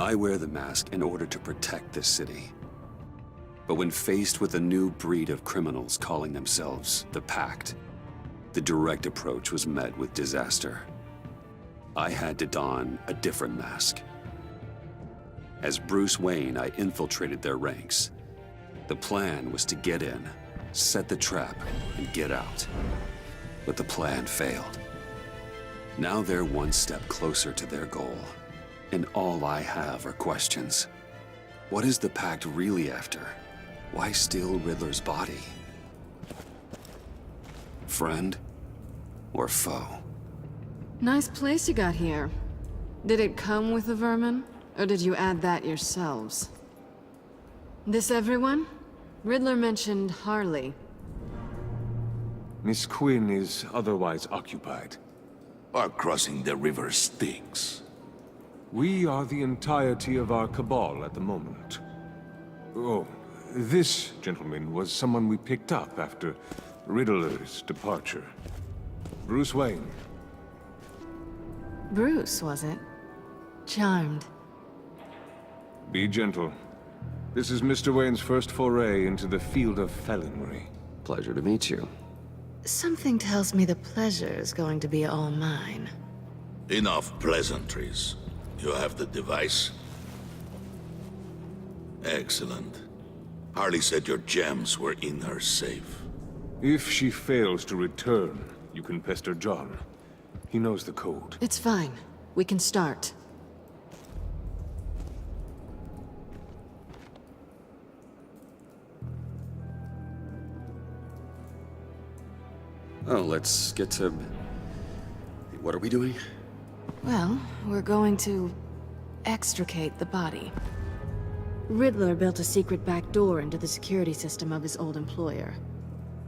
I wear the mask in order to protect this city. But when faced with a new breed of criminals calling themselves the Pact, the direct approach was met with disaster. I had to don a different mask. As Bruce Wayne, I infiltrated their ranks. The plan was to get in, set the trap, and get out. But the plan failed. Now they're one step closer to their goal, and all I have are questions. What is the Pact really after? Why steal Riddler's body? Friend or foe? Nice place you got here. Did it come with the vermin, or did you add that yourselves? This everyone? Riddler mentioned Harley. Miss Quinn is otherwise occupied. Our crossing the river Styx. We are the entirety of our cabal at the moment. Oh, this gentleman was someone we picked up after Riddler's departure. Bruce Wayne. Bruce, was it? Charmed. Be gentle. This is Mr. Wayne's first foray into the field of felonry. Pleasure to meet you. Something tells me the pleasure is going to be all mine. Enough pleasantries. You have the device? Excellent. Harley said your gems were in her safe. If she fails to return, you can pester John. He knows the code. It's fine. We can start. Oh, let's get to... What are we doing? Well, we're going to extricate the body. Riddler built a secret back door into the security system of his old employer.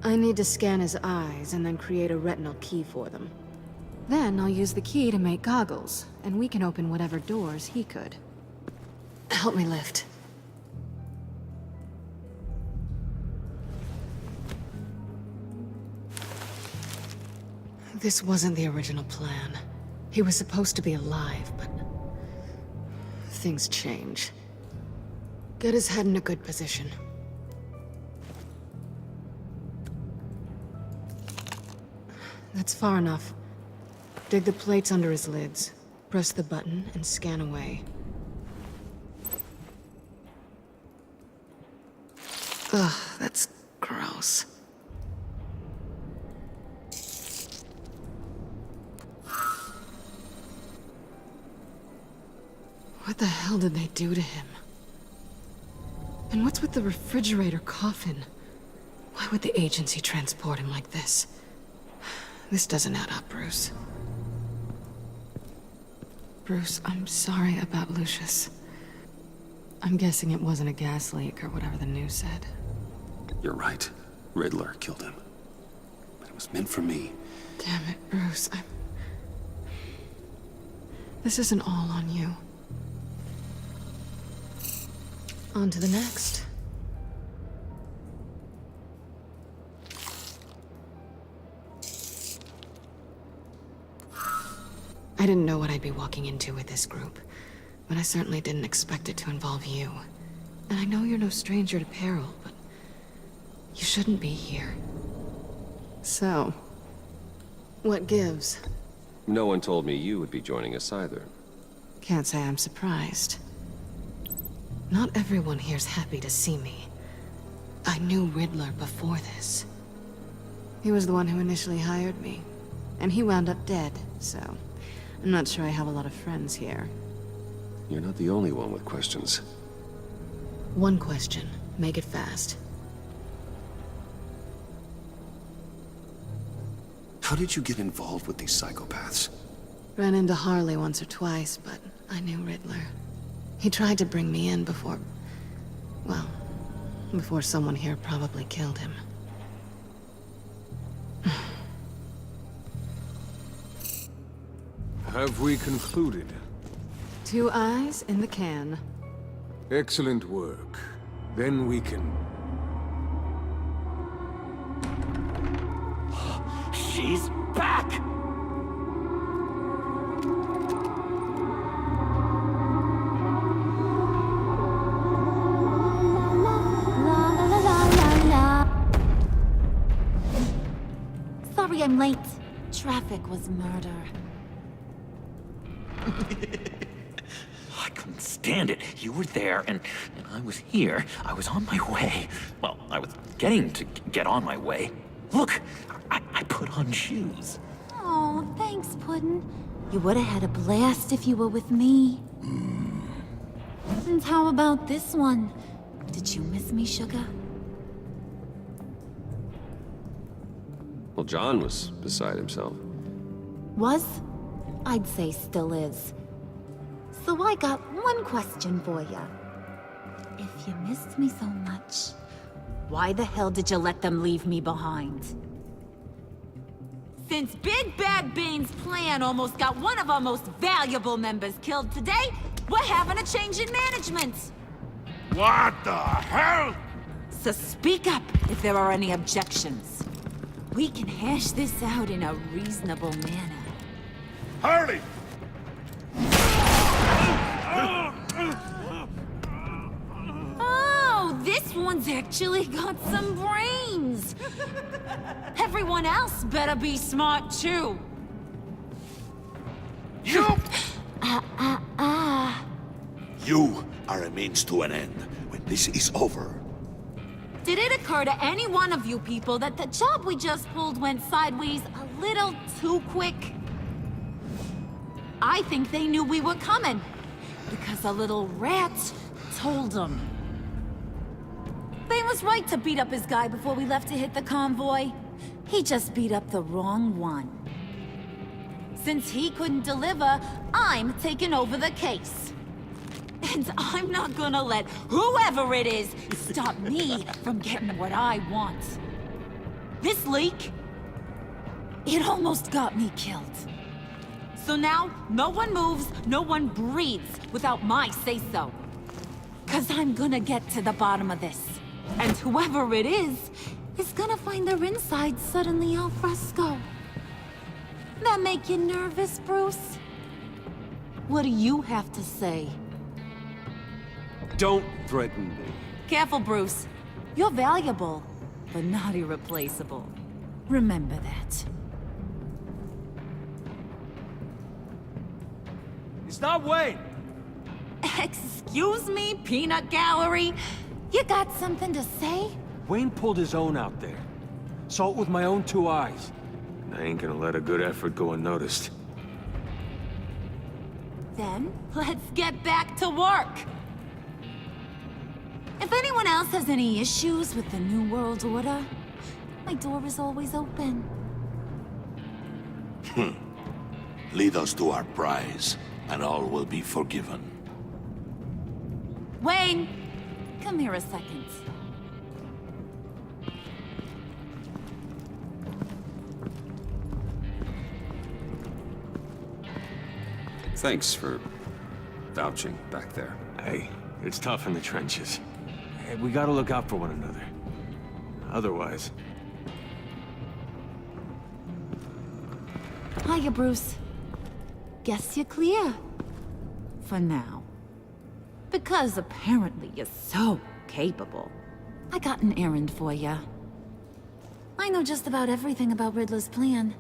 I need to scan his eyes and then create a retinal key for them. Then I'll use the key to make goggles, and we can open whatever doors he could. Help me lift. This wasn't the original plan. He was supposed to be alive, but... things change. Get his head in a good position. That's far enough. Dig the plates under his lids. Press the button and scan away. Ugh, that's gross. What the hell did they do to him? And what's with the refrigerator coffin? Why would the agency transport him like this? This doesn't add up, Bruce. Bruce, I'm sorry about Lucius. I'm guessing it wasn't a gas leak or whatever the news said. You're right. Riddler killed him. But it was meant for me. Damn it, Bruce. This isn't all on you. On to the next. I didn't know what I'd be walking into with this group, but I certainly didn't expect it to involve you. And I know you're no stranger to peril, but you shouldn't be here. So, what gives? No one told me you would be joining us either. Can't say I'm surprised. Not everyone here's happy to see me. I knew Riddler before this. He was the one who initially hired me, and he wound up dead, so I'm not sure I have a lot of friends here. You're not the only one with questions. One question. Make it fast. How did you get involved with these psychopaths? Ran into Harley once or twice, but I knew Riddler. He tried to bring me in before... well, before someone here probably killed him. Have we concluded? 2 eyes in the can. Excellent work. Then we can... She's back! sorry I'm late. Traffic was murder. I couldn't stand it. You were there, and I was here. I was on my way. Well, I was getting to get on my way. Look, I put on shoes. Oh, thanks, Puddin'. You would have had a blast if you were with me. And how about this one? Did you miss me, sugar? Well, John was beside himself. Was? I'd say still is. So I got one question for you. If you missed me so much, why the hell did you let them leave me behind? Since Big Bad Bane's plan almost got one of our most valuable members killed today, we're having a change in management. What the hell? So speak up if there are any objections. We can hash this out in a reasonable manner. Harley! Oh, this one's actually got some brains. Everyone else better be smart too. You! You are a means to an end. When this is over, Did it occur to any one of you people that the job we just pulled went sideways a little too quick? I think they knew we were coming, because a little rat told them. Bane was right to beat up his guy before we left to hit the convoy. He just beat up the wrong one. Since he couldn't deliver, I'm taking over the case. And I'm not gonna let whoever it is stop me from getting what I want. This leak, it almost got me killed. So now, no one moves, no one breathes without my say-so. 'Cause I'm gonna get to the bottom of this. And whoever it is gonna find their insides suddenly al fresco. That make you nervous, Bruce? What do you have to say? Don't threaten me. Careful, Bruce. You're valuable, but not irreplaceable. Remember that. It's not Wayne! Excuse me, peanut gallery? You got something to say? Wayne pulled his own out there. Saw it with my own 2 eyes. I ain't gonna let a good effort go unnoticed. Then, let's get back to work. If anyone else has any issues with the New World Order, my door is always open. lead us to our prize, and all will be forgiven. Wayne, come here a second. Thanks for vouching back there. Hey, it's tough in the trenches. Hey, we gotta look out for one another. Otherwise... Hiya, Bruce. Guess you're clear. For now. Because apparently you're so capable. I got an errand for you. I know just about everything about Riddler's plan.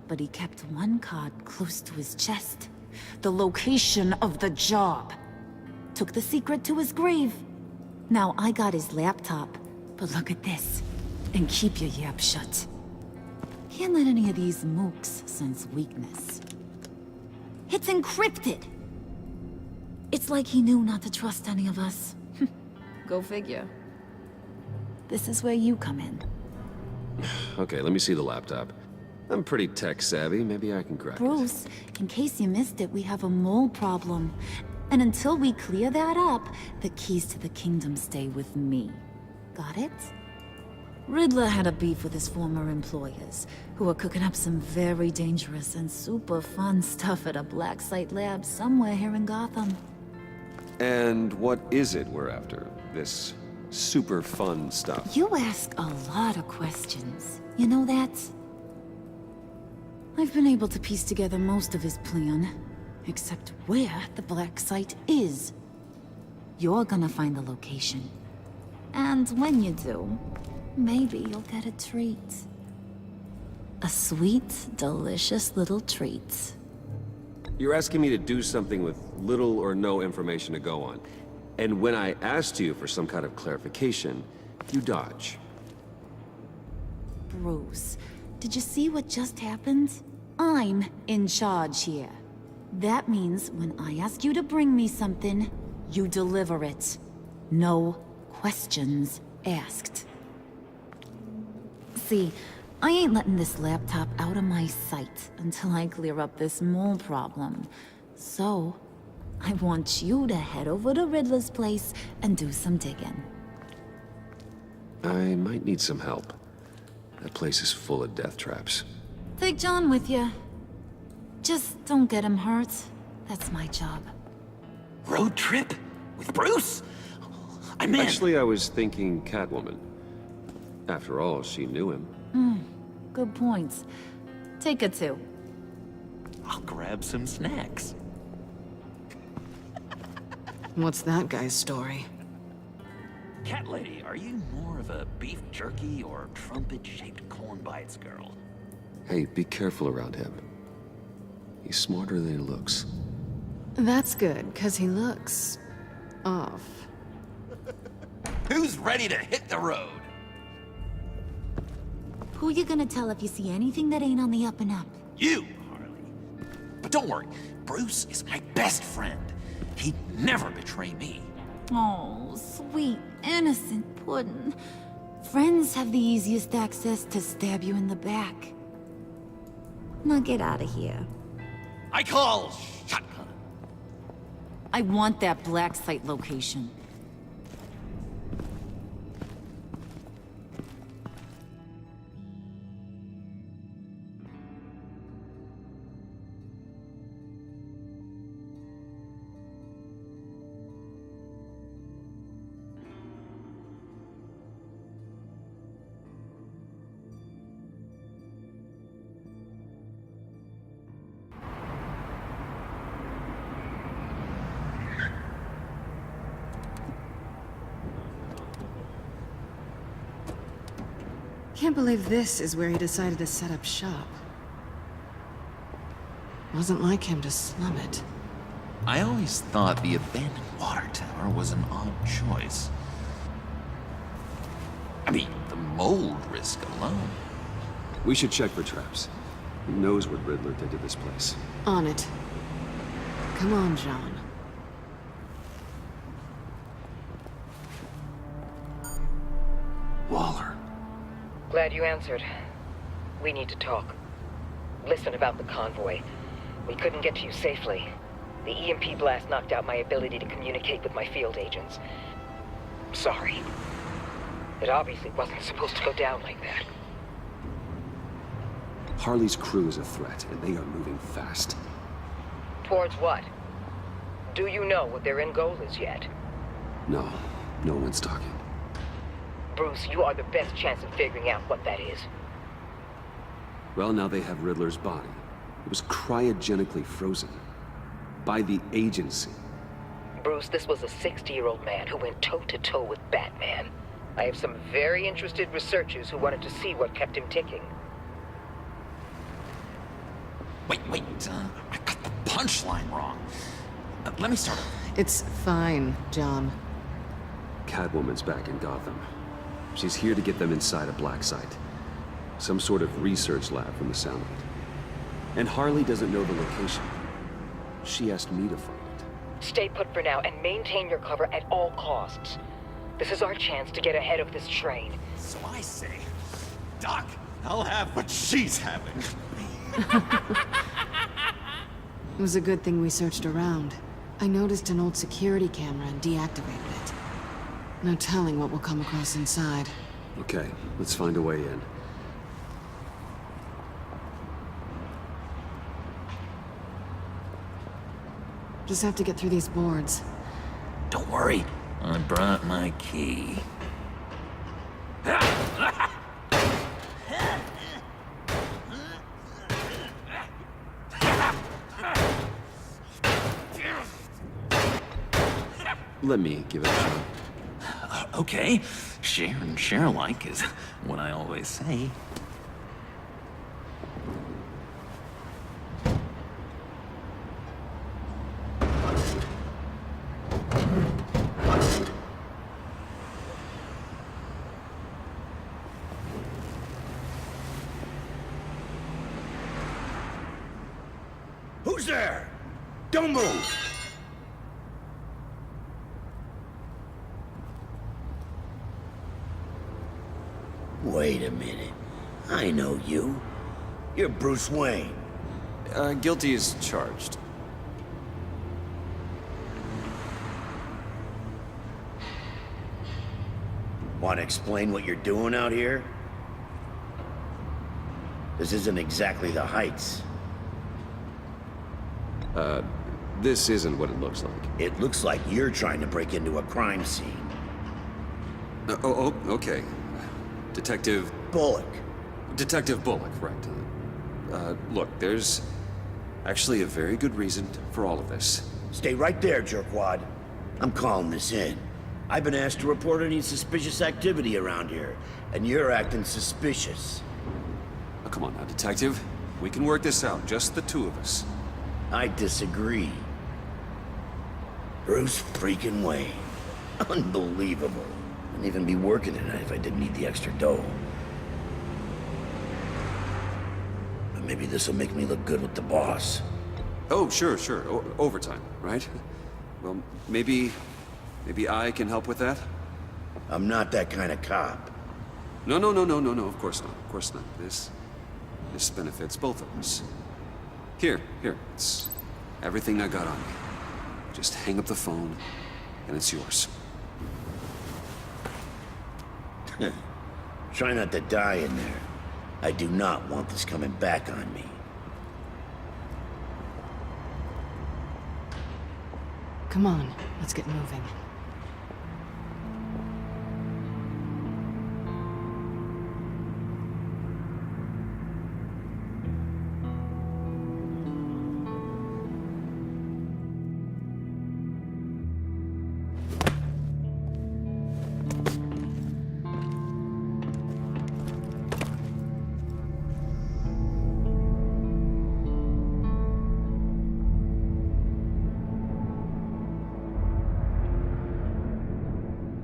But he kept one card close to his chest. The location of the job. Took the secret to his grave. Now I got his laptop. But look at this. And keep your yap shut. Can't let any of these mooks sense weakness. It's encrypted. It's like he knew not to trust any of us. Go figure. This is where you come in. Okay, let me see the laptop. I'm pretty tech-savvy. Maybe I can crack it. Bruce, in case you missed it, we have a mole problem. And until we clear that up, the keys to the kingdom stay with me. Got it? Riddler had a beef with his former employers, who were cooking up some very dangerous and super fun stuff at a black site lab somewhere here in Gotham. And what is it we're after? This super fun stuff? You ask a lot of questions. You know that? I've been able to piece together most of his plan, except where the black site is. You're gonna find the location. And when you do, maybe you'll get a treat. A sweet, delicious little treat. You're asking me to do something with little or no information to go on. And when I asked you for some kind of clarification, you dodge. Bruce, did you see what just happened? I'm in charge here. That means when I ask you to bring me something, you deliver it. No questions asked. See, I ain't letting this laptop out of my sight until I clear up this mole problem. So, I want you to head over to Riddler's place and do some digging. I might need some help. That place is full of death traps. Take John with you. Just don't get him hurt. That's my job. Road trip? With Bruce? I'm in. Actually, I was thinking Catwoman. After all, she knew him. Good points. Take it too. I'll grab some snacks. What's that guy's story? Cat lady, are you more of a beef jerky or trumpet-shaped corn bites girl? Hey, be careful around him. He's smarter than he looks. That's good, because he looks... off. Who's ready to hit the road? Who you gonna tell if you see anything that ain't on the up and up? You, Harley. But don't worry, Bruce is my best friend. He'd never betray me. Oh, sweet, innocent Puddin'. Friends have the easiest access to stab you in the back. Now get out of here. I call shotgun. I want that black site location. Can't believe this is where he decided to set up shop. Wasn't like him to slum it. I always thought the abandoned water tower was an odd choice. I mean, the mold risk alone. We should check for traps. Who knows what Riddler did to this place? On it. Come on, John. Waller. Glad you answered. We need to talk. Listen about the convoy. We couldn't get to you safely. The EMP blast knocked out my ability to communicate with my field agents. Sorry. It obviously wasn't supposed to go down like that. Harley's crew is a threat, and they are moving fast. Towards what? Do you know what their end goal is yet? No, no one's talking. Bruce, you are the best chance of figuring out what that is. Well, now they have Riddler's body. It was cryogenically frozen. By the agency. Bruce, this was a 60-year-old man who went toe-to-toe with Batman. I have some very interested researchers who wanted to see what kept him ticking. Wait, I got the punchline wrong. Let me start over. It's fine, John. Catwoman's back in Gotham. She's here to get them inside a black site. Some sort of research lab from the sound of it. And Harley doesn't know the location. She asked me to find it. Stay put for now and maintain your cover at all costs. This is our chance to get ahead of this train. So I say, Doc, I'll have what she's having. It was a good thing we searched around. I noticed an old security camera and deactivated it. No telling what we'll come across inside. Okay, let's find a way in. Just have to get through these boards. Don't worry, I brought my key. Let me give it a shot. Okay, share and share alike is what I always say. Who's there? Don't move! Wait a minute. I know you. You're Bruce Wayne. Guilty as charged. Want to explain what you're doing out here? This isn't exactly the Heights. This isn't what it looks like. It looks like you're trying to break into a crime scene. Okay. Detective Bullock. Bullock, right. Look, there's actually a very good reason for all of this. Stay right there, jerkwad. I'm calling this in. I've been asked to report any suspicious activity around here, and you're acting suspicious. Oh, come on now, Detective. We can work this out, just the two of us. I disagree. Bruce freaking Wayne. Unbelievable. Wouldn't even be working tonight if I didn't need the extra dough. But maybe this'll make me look good with the boss. Oh, sure. Overtime, right? Well, maybe I can help with that? I'm not that kind of cop. No, of course not. This benefits both of us. Here, it's everything I got on me. Just hang up the phone, and it's yours. Try not to die in there. I do not want this coming back on me. Come on, let's get moving.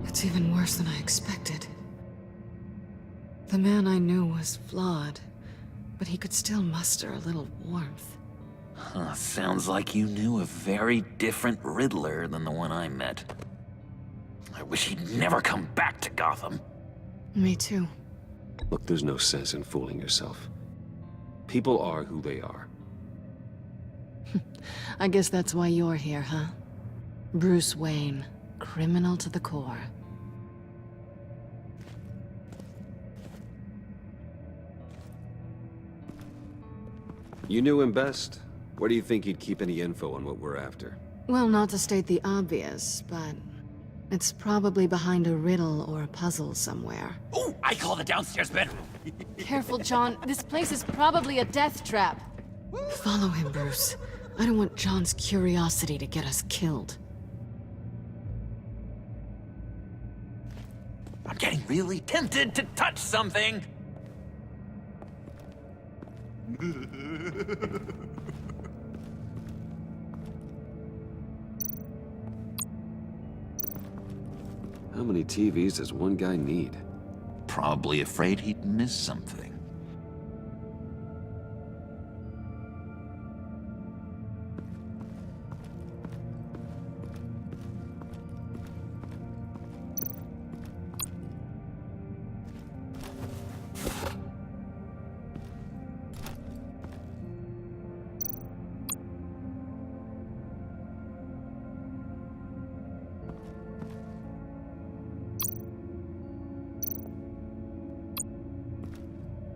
It's even worse than I expected. The man I knew was flawed, but he could still muster a little warmth. Huh, sounds like you knew a very different Riddler than the one I met. I wish he'd never come back to Gotham. Me too. Look, there's no sense in fooling yourself. People are who they are. I guess that's why you're here, huh? Bruce Wayne, criminal to the core. You knew him best. Where do you think he'd keep any info on what we're after? Well, not to state the obvious, but it's probably behind a riddle or a puzzle somewhere. Oh, I call the downstairs bedroom. Careful, John. This place is probably a death trap. Follow him, Bruce. I don't want John's curiosity to get us killed. I'm getting really tempted to touch something. How many TVs does one guy need? Probably afraid he'd miss something.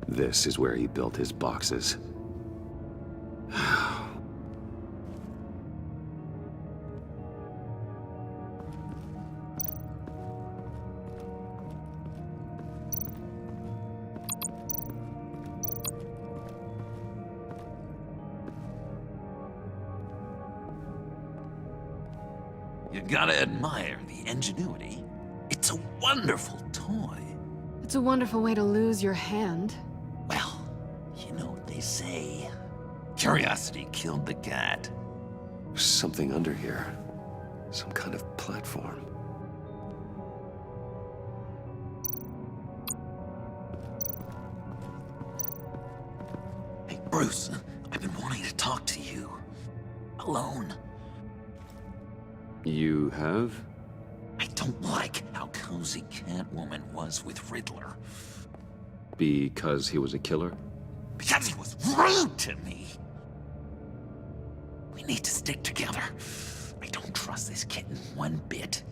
This is where he built his boxes. You gotta admire the ingenuity. It's a wonderful toy. It's a wonderful way to lose your hand. Well, you know what they say. Curiosity killed the cat. There's something under here. Some kind of platform. Hey, Bruce, I've been wanting to talk to you. alone. You have? I don't like how cozy Catwoman was with Riddler. Because he was a killer? Because he was rude to me. We need to stick together. I don't trust this kitten one bit.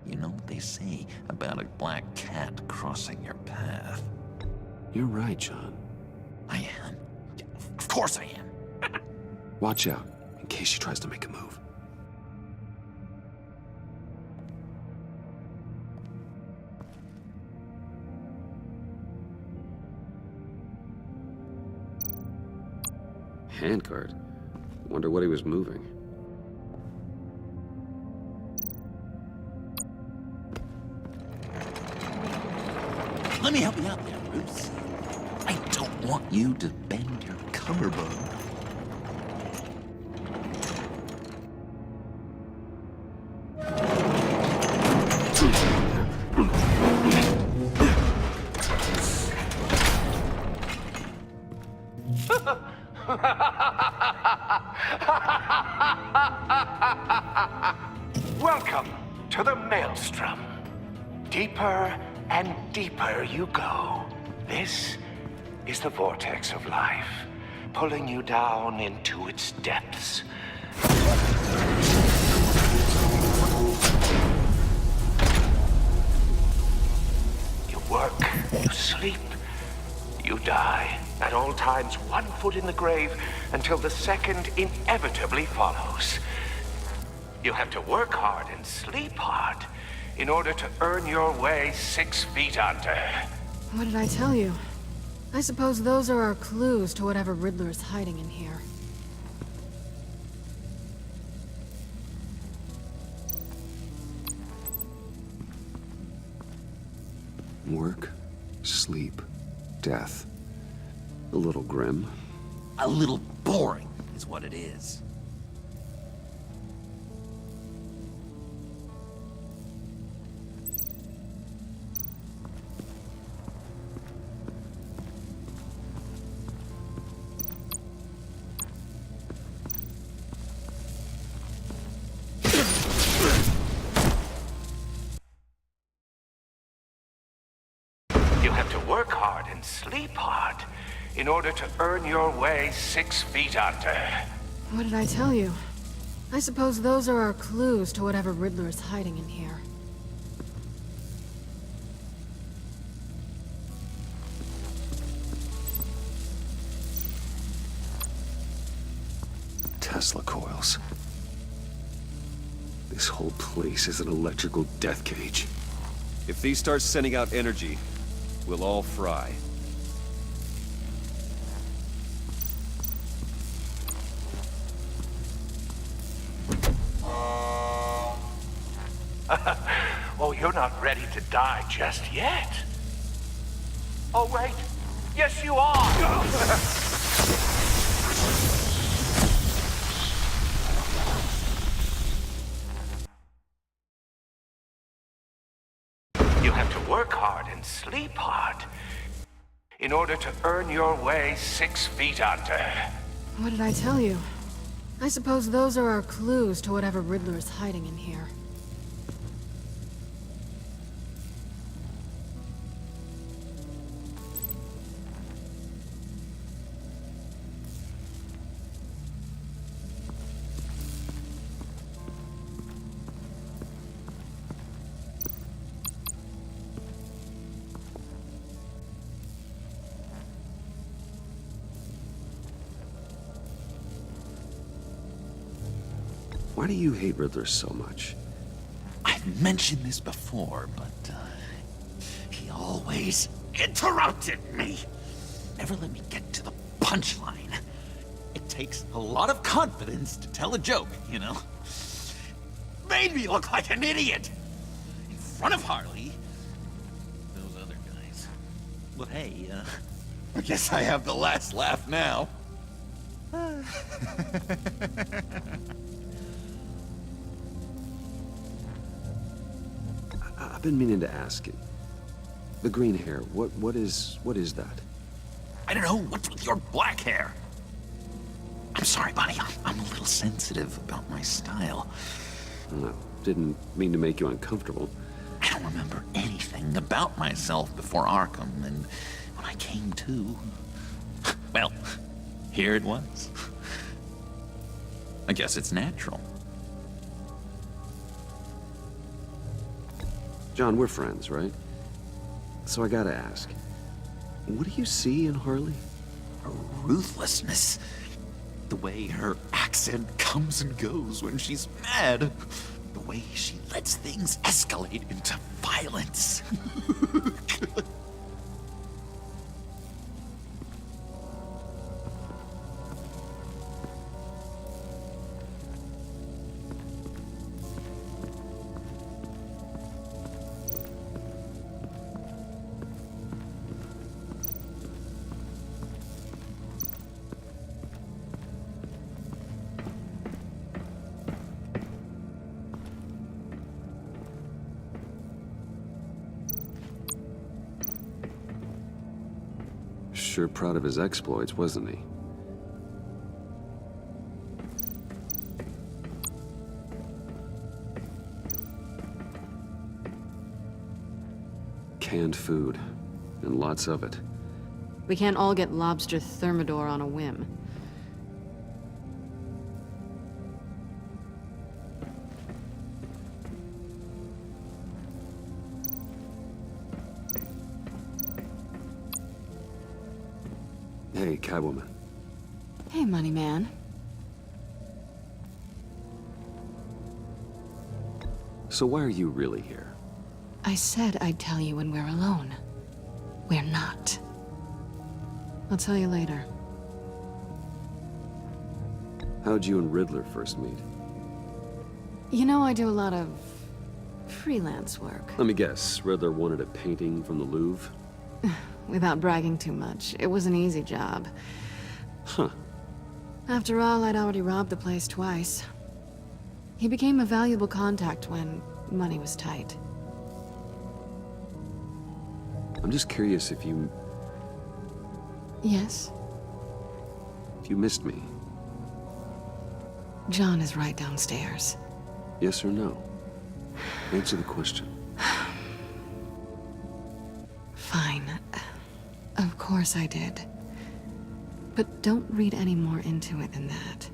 You know what they say about a black cat crossing your path? You're right, John. I am. Yeah, of course I am. Watch out, in case she tries to make a move. Handcart? Wonder what he was moving. Let me help you out there, Bruce. I don't want you to bend your collarbone. Welcome to the Maelstrom. Deeper and deeper you go. This is the vortex of life, pulling you down into its depths. You work, you sleep, you die. At all times, one foot in the grave until the second inevitably follows. You have to work hard and sleep hard in order to earn your way 6 feet under. What did I tell you? I suppose those are our clues to whatever Riddler is hiding in here. Work, sleep, death. A little grim. A little boring is what it is. You have to work hard and sleep hard in order to earn your way 6 feet under. What did I tell you? I suppose those are our clues to whatever Riddler is hiding in here. Tesla coils. This whole place is an electrical death cage. If these start sending out energy, we'll all fry. Oh, you're not ready to die just yet. Oh, wait. Yes, you are. You have to work hard and sleep hard in order to earn your way 6 feet under. What did I tell you? I suppose those are our clues to whatever Riddler is hiding in here. Why do you hate Riddler so much? I've mentioned this before, but he always interrupted me. Never let me get to the punchline. It takes a lot of confidence to tell a joke, you know? Made me look like an idiot in front of Harley. Those other guys. Well, hey, I guess I have the last laugh now. I've been meaning to ask it. The green hair, what is that? I don't know, what's with your black hair? I'm sorry, buddy. I'm a little sensitive about my style. Didn't mean to make you uncomfortable. I don't remember anything about myself before Arkham, and when I came to, well, here it was. I guess it's natural. John, we're friends, right? So I gotta ask, what do you see in Harley? Her ruthlessness. The way her accent comes and goes when she's mad. The way she lets things escalate into violence. Sure proud of his exploits, wasn't he? Canned food, and lots of it. We can't all get lobster thermidor on a whim. Hey, Catwoman. Hey, money man. So why are you really here? I said I'd tell you when we're alone. We're not. I'll tell you later. How'd you and Riddler first meet? You know, I do a lot of freelance work. Let me guess, Riddler wanted a painting from the Louvre? Without bragging too much, it was an easy job. Huh. After all, I'd already robbed the place twice. He became a valuable contact when money was tight. I'm just curious if you Yes? missed me. John is right downstairs. Yes or no? Answer the question. Fine. Of course I did. But don't read any more into it than that.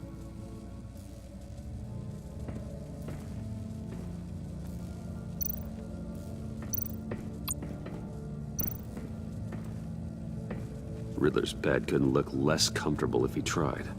Riddler's bed couldn't look less comfortable if he tried.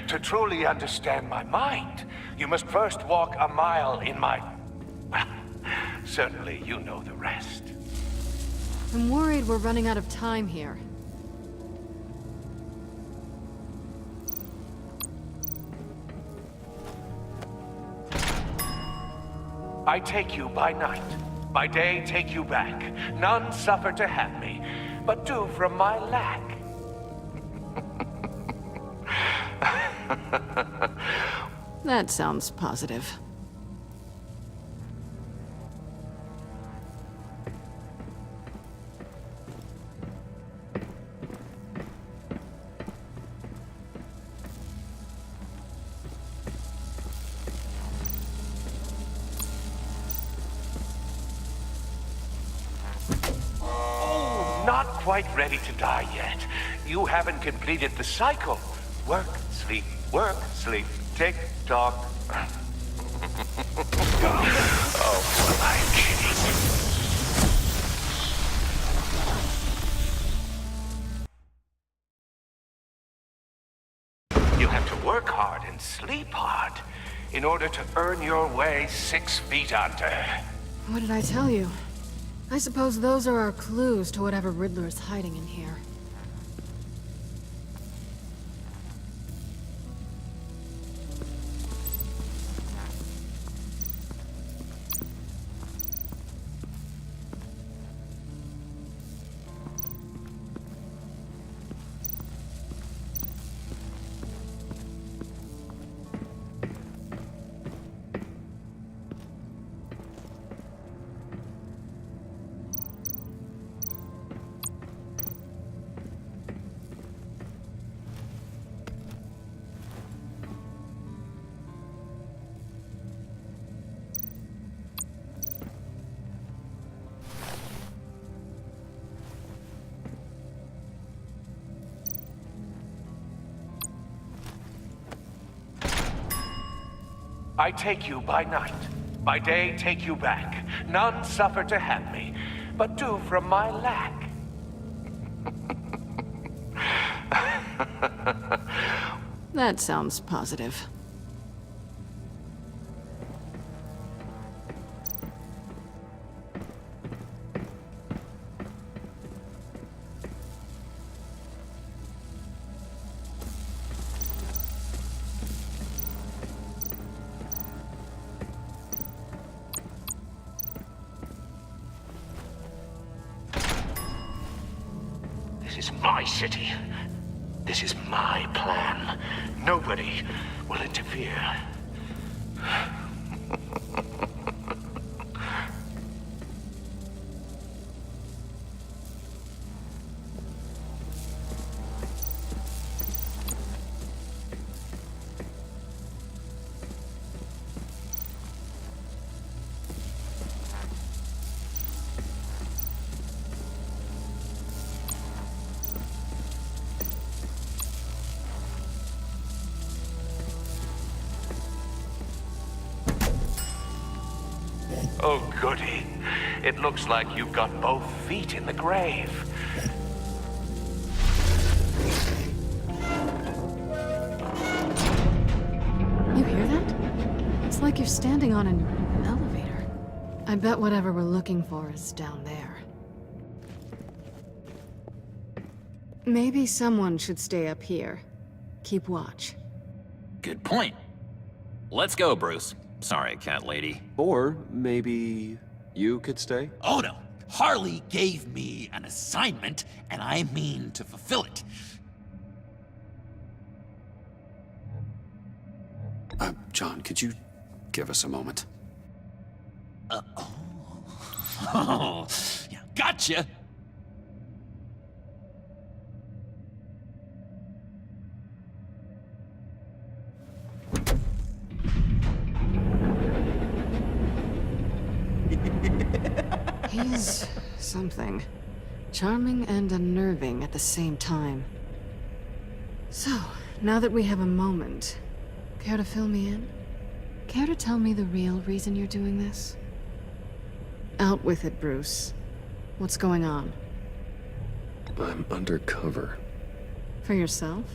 To truly understand my mind, you must first walk a mile in my... Well, certainly you know the rest. I'm worried we're running out of time here. I take you by night. By day, take you back. None suffer to have me, but do from my lack. That sounds positive. Oh, not quite ready to die yet. You haven't completed the cycle. Work, sleep, tick tock. Oh, my kitty. You have to work hard and sleep hard in order to earn your way 6 feet under. What did I tell you? I suppose those are our clues to whatever Riddler is hiding in here. I take you by night. By day, take you back. None suffer to have me, but do from my lack. That sounds positive. This is my city. This is my plan. Nobody will interfere. Oh, goody. It looks like you've got both feet in the grave. You hear that? It's like you're standing on an elevator. I bet whatever we're looking for is down there. Maybe someone should stay up here. Keep watch. Good point. Let's go, Bruce. Sorry, cat lady. Or maybe you could stay? Oh no! Harley gave me an assignment, and I mean to fulfill it. John, could you give us a moment? Oh, yeah, gotcha! He's something. Charming and unnerving at the same time. So, now that we have a moment, care to fill me in? Care to tell me the real reason you're doing this? Out with it, Bruce. What's going on? I'm undercover. For yourself?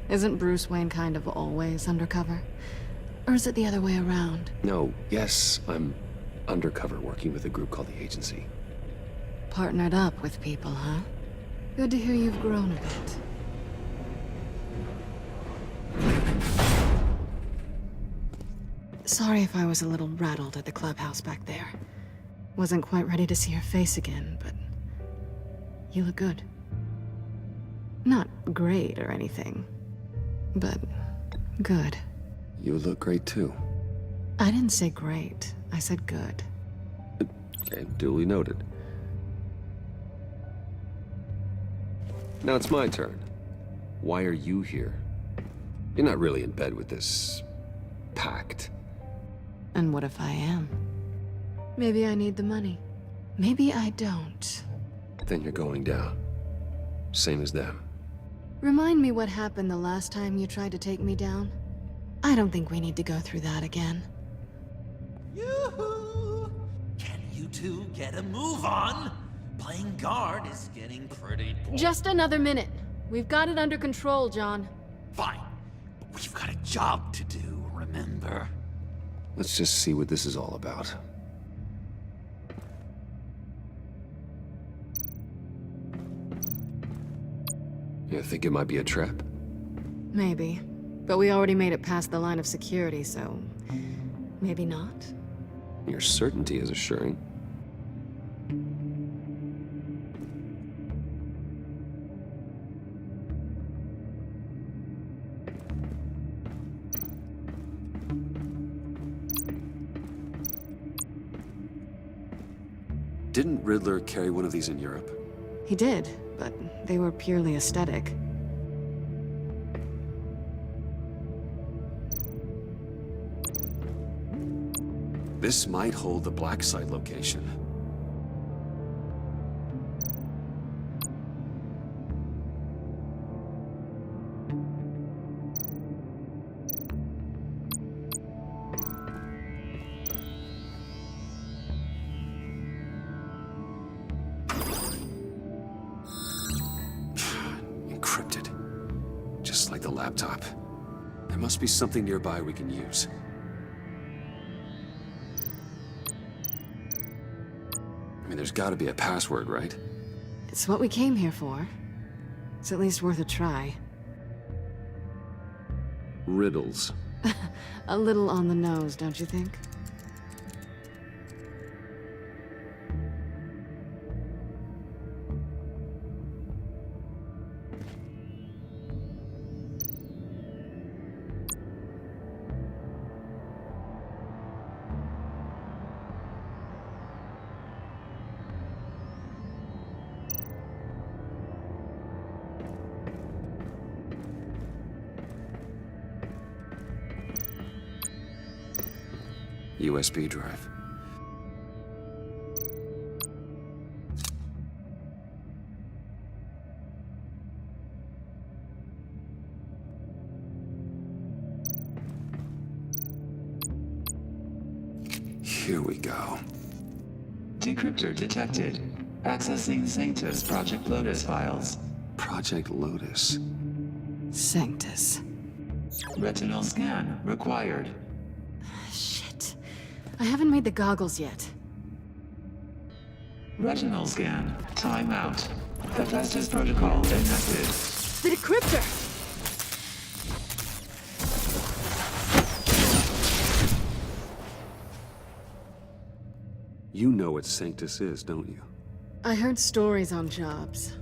Isn't Bruce Wayne kind of always undercover? Or is it the other way around? No, yes, I'm undercover working with a group called the Agency. Partnered up with people, huh? Good to hear you've grown a bit. Sorry if I was a little rattled at the clubhouse back there. Wasn't quite ready to see your face again, but you look good. Not great or anything, but good. You look great too. I didn't say great. I said good. Okay, duly noted. Now it's my turn. Why are you here? You're not really in bed with this pact. And what if I am? Maybe I need the money. Maybe I don't. Then you're going down. Same as them. Remind me what happened the last time you tried to take me down. I don't think we need to go through that again. Yoo-hoo! Can you two get a move on? Playing guard is getting pretty boring. Just another minute. We've got it under control, John. Fine, but we've got a job to do, remember? Let's just see what this is all about. You think it might be a trap? Maybe. But we already made it past the line of security, so... maybe not? Your certainty is assuring. Didn't Riddler carry one of these in Europe? He did, but they were purely aesthetic. This might hold the black site location. encrypted. Just like the laptop. There must be something nearby we can use. I mean, there's gotta be a password, right? It's what we came here for. It's at least worth a try. Riddles. A little on the nose, don't you think? USB drive. Here we go. Decryptor detected. Accessing Sanctus Project Lotus files. Project Lotus. Sanctus. Retinal scan required. Shit. I haven't made the goggles yet. Retinal scan. Timeout. Hephaestus protocol enacted. The decryptor! You know what Sanctus is, don't you? I heard stories on jobs.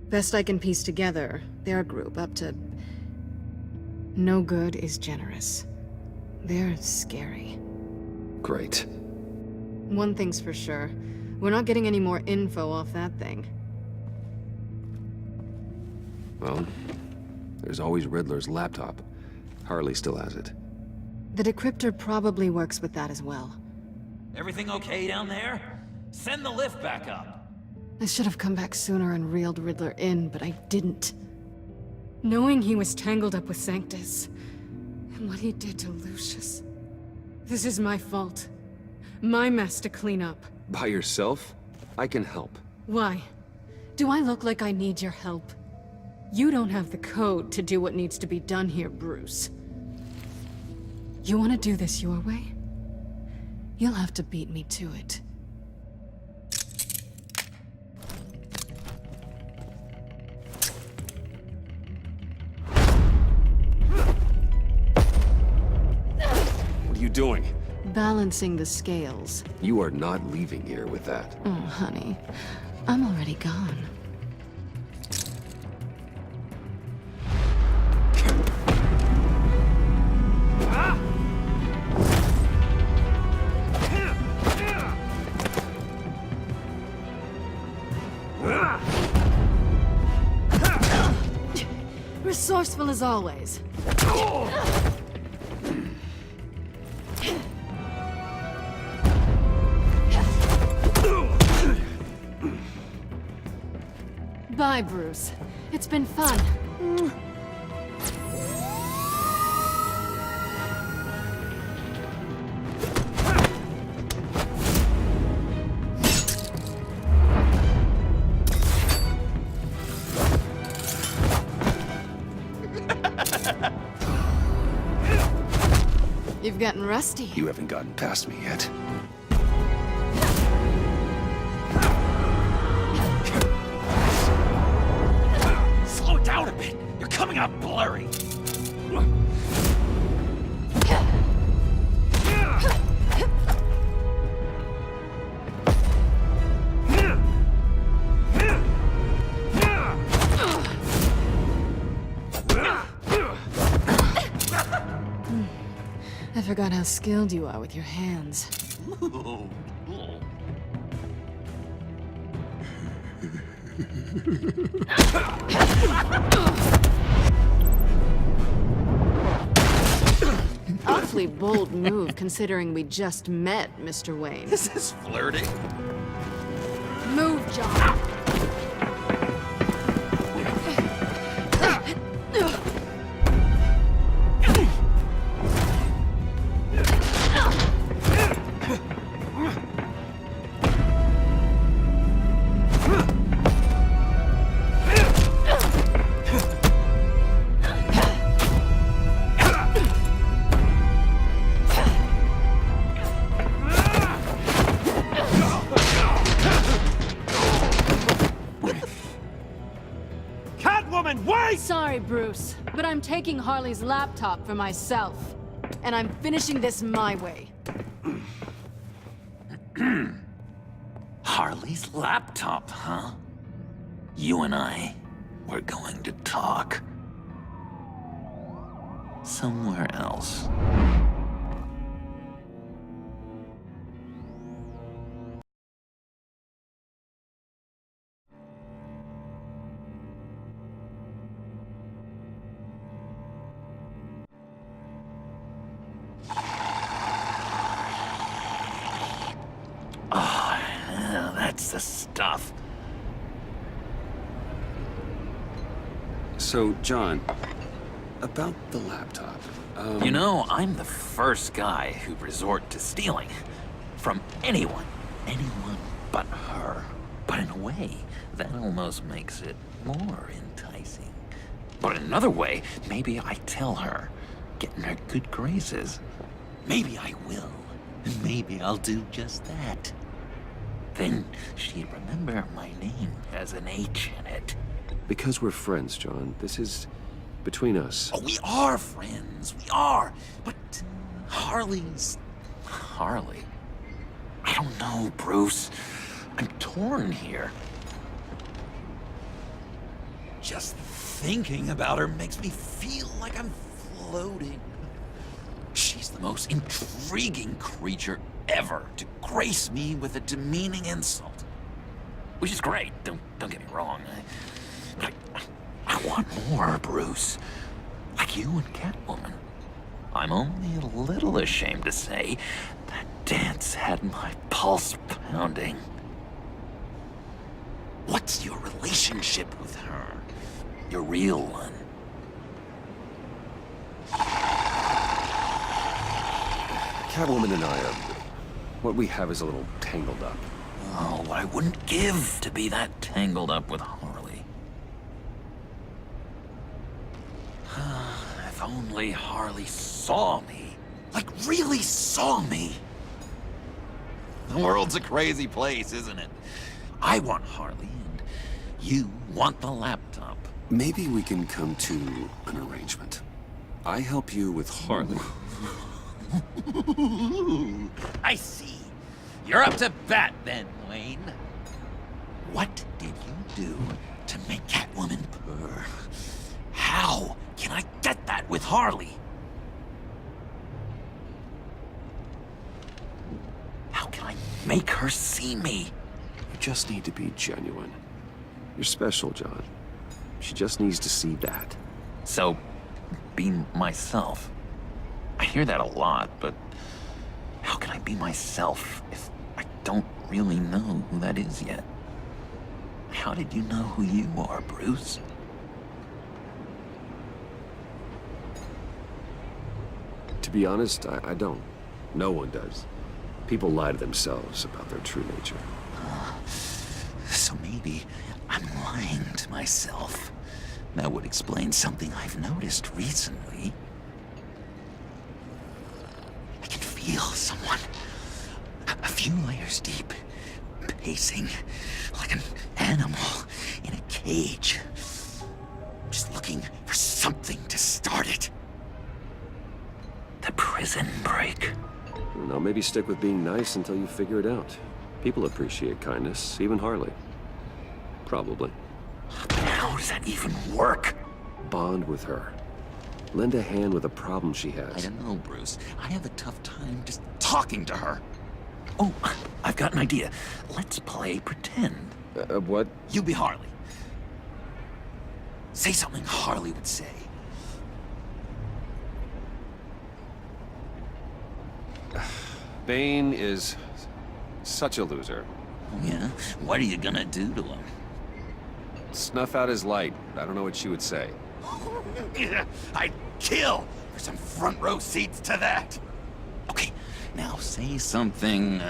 Best I can piece together, their group up to... No good is generous. They're scary. Great. One thing's for sure. We're not getting any more info off that thing. Well, there's always Riddler's laptop. Harley still has it. The decryptor probably works with that as well. Everything okay down there? Send the lift back up. I should have come back sooner and reeled Riddler in, but I didn't. Knowing he was tangled up with Sanctus, and what he did to Lucius. This is my fault. My mess to clean up. By yourself? I can help. Why? Do I look like I need your help? You don't have the code to do what needs to be done here, Bruce. You want to do this your way? You'll have to beat me to it. What are you doing? Balancing the scales. You are not leaving here with that. Oh, honey. I'm already gone. Resourceful as always. Bye, Bruce. It's been fun. You've gotten rusty. You haven't gotten past me yet. Slow down a bit. You're coming out blurry. I forgot how skilled you are with your hands. Awfully bold move, considering we just met, Mr. Wayne. This is flirting. Move, John. away! Sorry, Bruce, but I'm taking Harley's laptop for myself. And I'm finishing this my way. Harley's laptop, huh? You and I, we're going to talk. Somewhere else. Oh, yeah, that's the stuff. So, John, about the laptop. You know, I'm the first guy who'd resort to stealing. From anyone. Anyone but her. But in a way, that almost makes it more enticing. But in another way, maybe I tell her, get in her good graces. Maybe I will. And maybe I'll do just that. Then she'd remember my name has an H in it. Because we're friends, John. This is between us. Oh, we are friends. We are. But Harley's... Harley? I don't know, Bruce. I'm torn here. Just thinking about her makes me feel like I'm floating. She's the most intriguing creature ever to grace me with a demeaning insult. Which is great, don't get me wrong. But I want more, Bruce. Like you and Catwoman. I'm only a little ashamed to say that dance had my pulse pounding. What's your relationship with her? Your real one? Catwoman and I are... what we have is a little tangled up. Oh, what I wouldn't give to be that tangled up with Harley. If only Harley saw me. Like, really saw me. The world's a crazy place, isn't it? I want Harley, and you want the laptop. Maybe we can come to an arrangement. I help you with Harley. I see. You're up to bat then, Wayne. What did you do to make Catwoman purr? How can I get that with Harley? How can I make her see me? You just need to be genuine. You're special, John. She just needs to see that. So, be myself. I hear that a lot, but how can I be myself if I don't really know who that is yet? How did you know who you are, Bruce? To be honest, I don't. No one does. People lie to themselves about their true nature. So maybe I'm lying to myself. That would explain something I've noticed recently. I can feel someone a few layers deep, pacing like an animal in a cage. Just looking for something to start it. The prison break. Now maybe stick with being nice until you figure it out. People appreciate kindness, even Harley. Probably. How does that even work? Bond with her. Lend a hand with a problem she has. I don't know, Bruce. I have a tough time just talking to her. Oh, I've got an idea. Let's play pretend. What? You be Harley. Say something Harley would say. Bane is such a loser. Yeah? What are you gonna do to him? Snuff out his light. I don't know what she would say. I'd kill for some front row seats to that. Okay, now say something,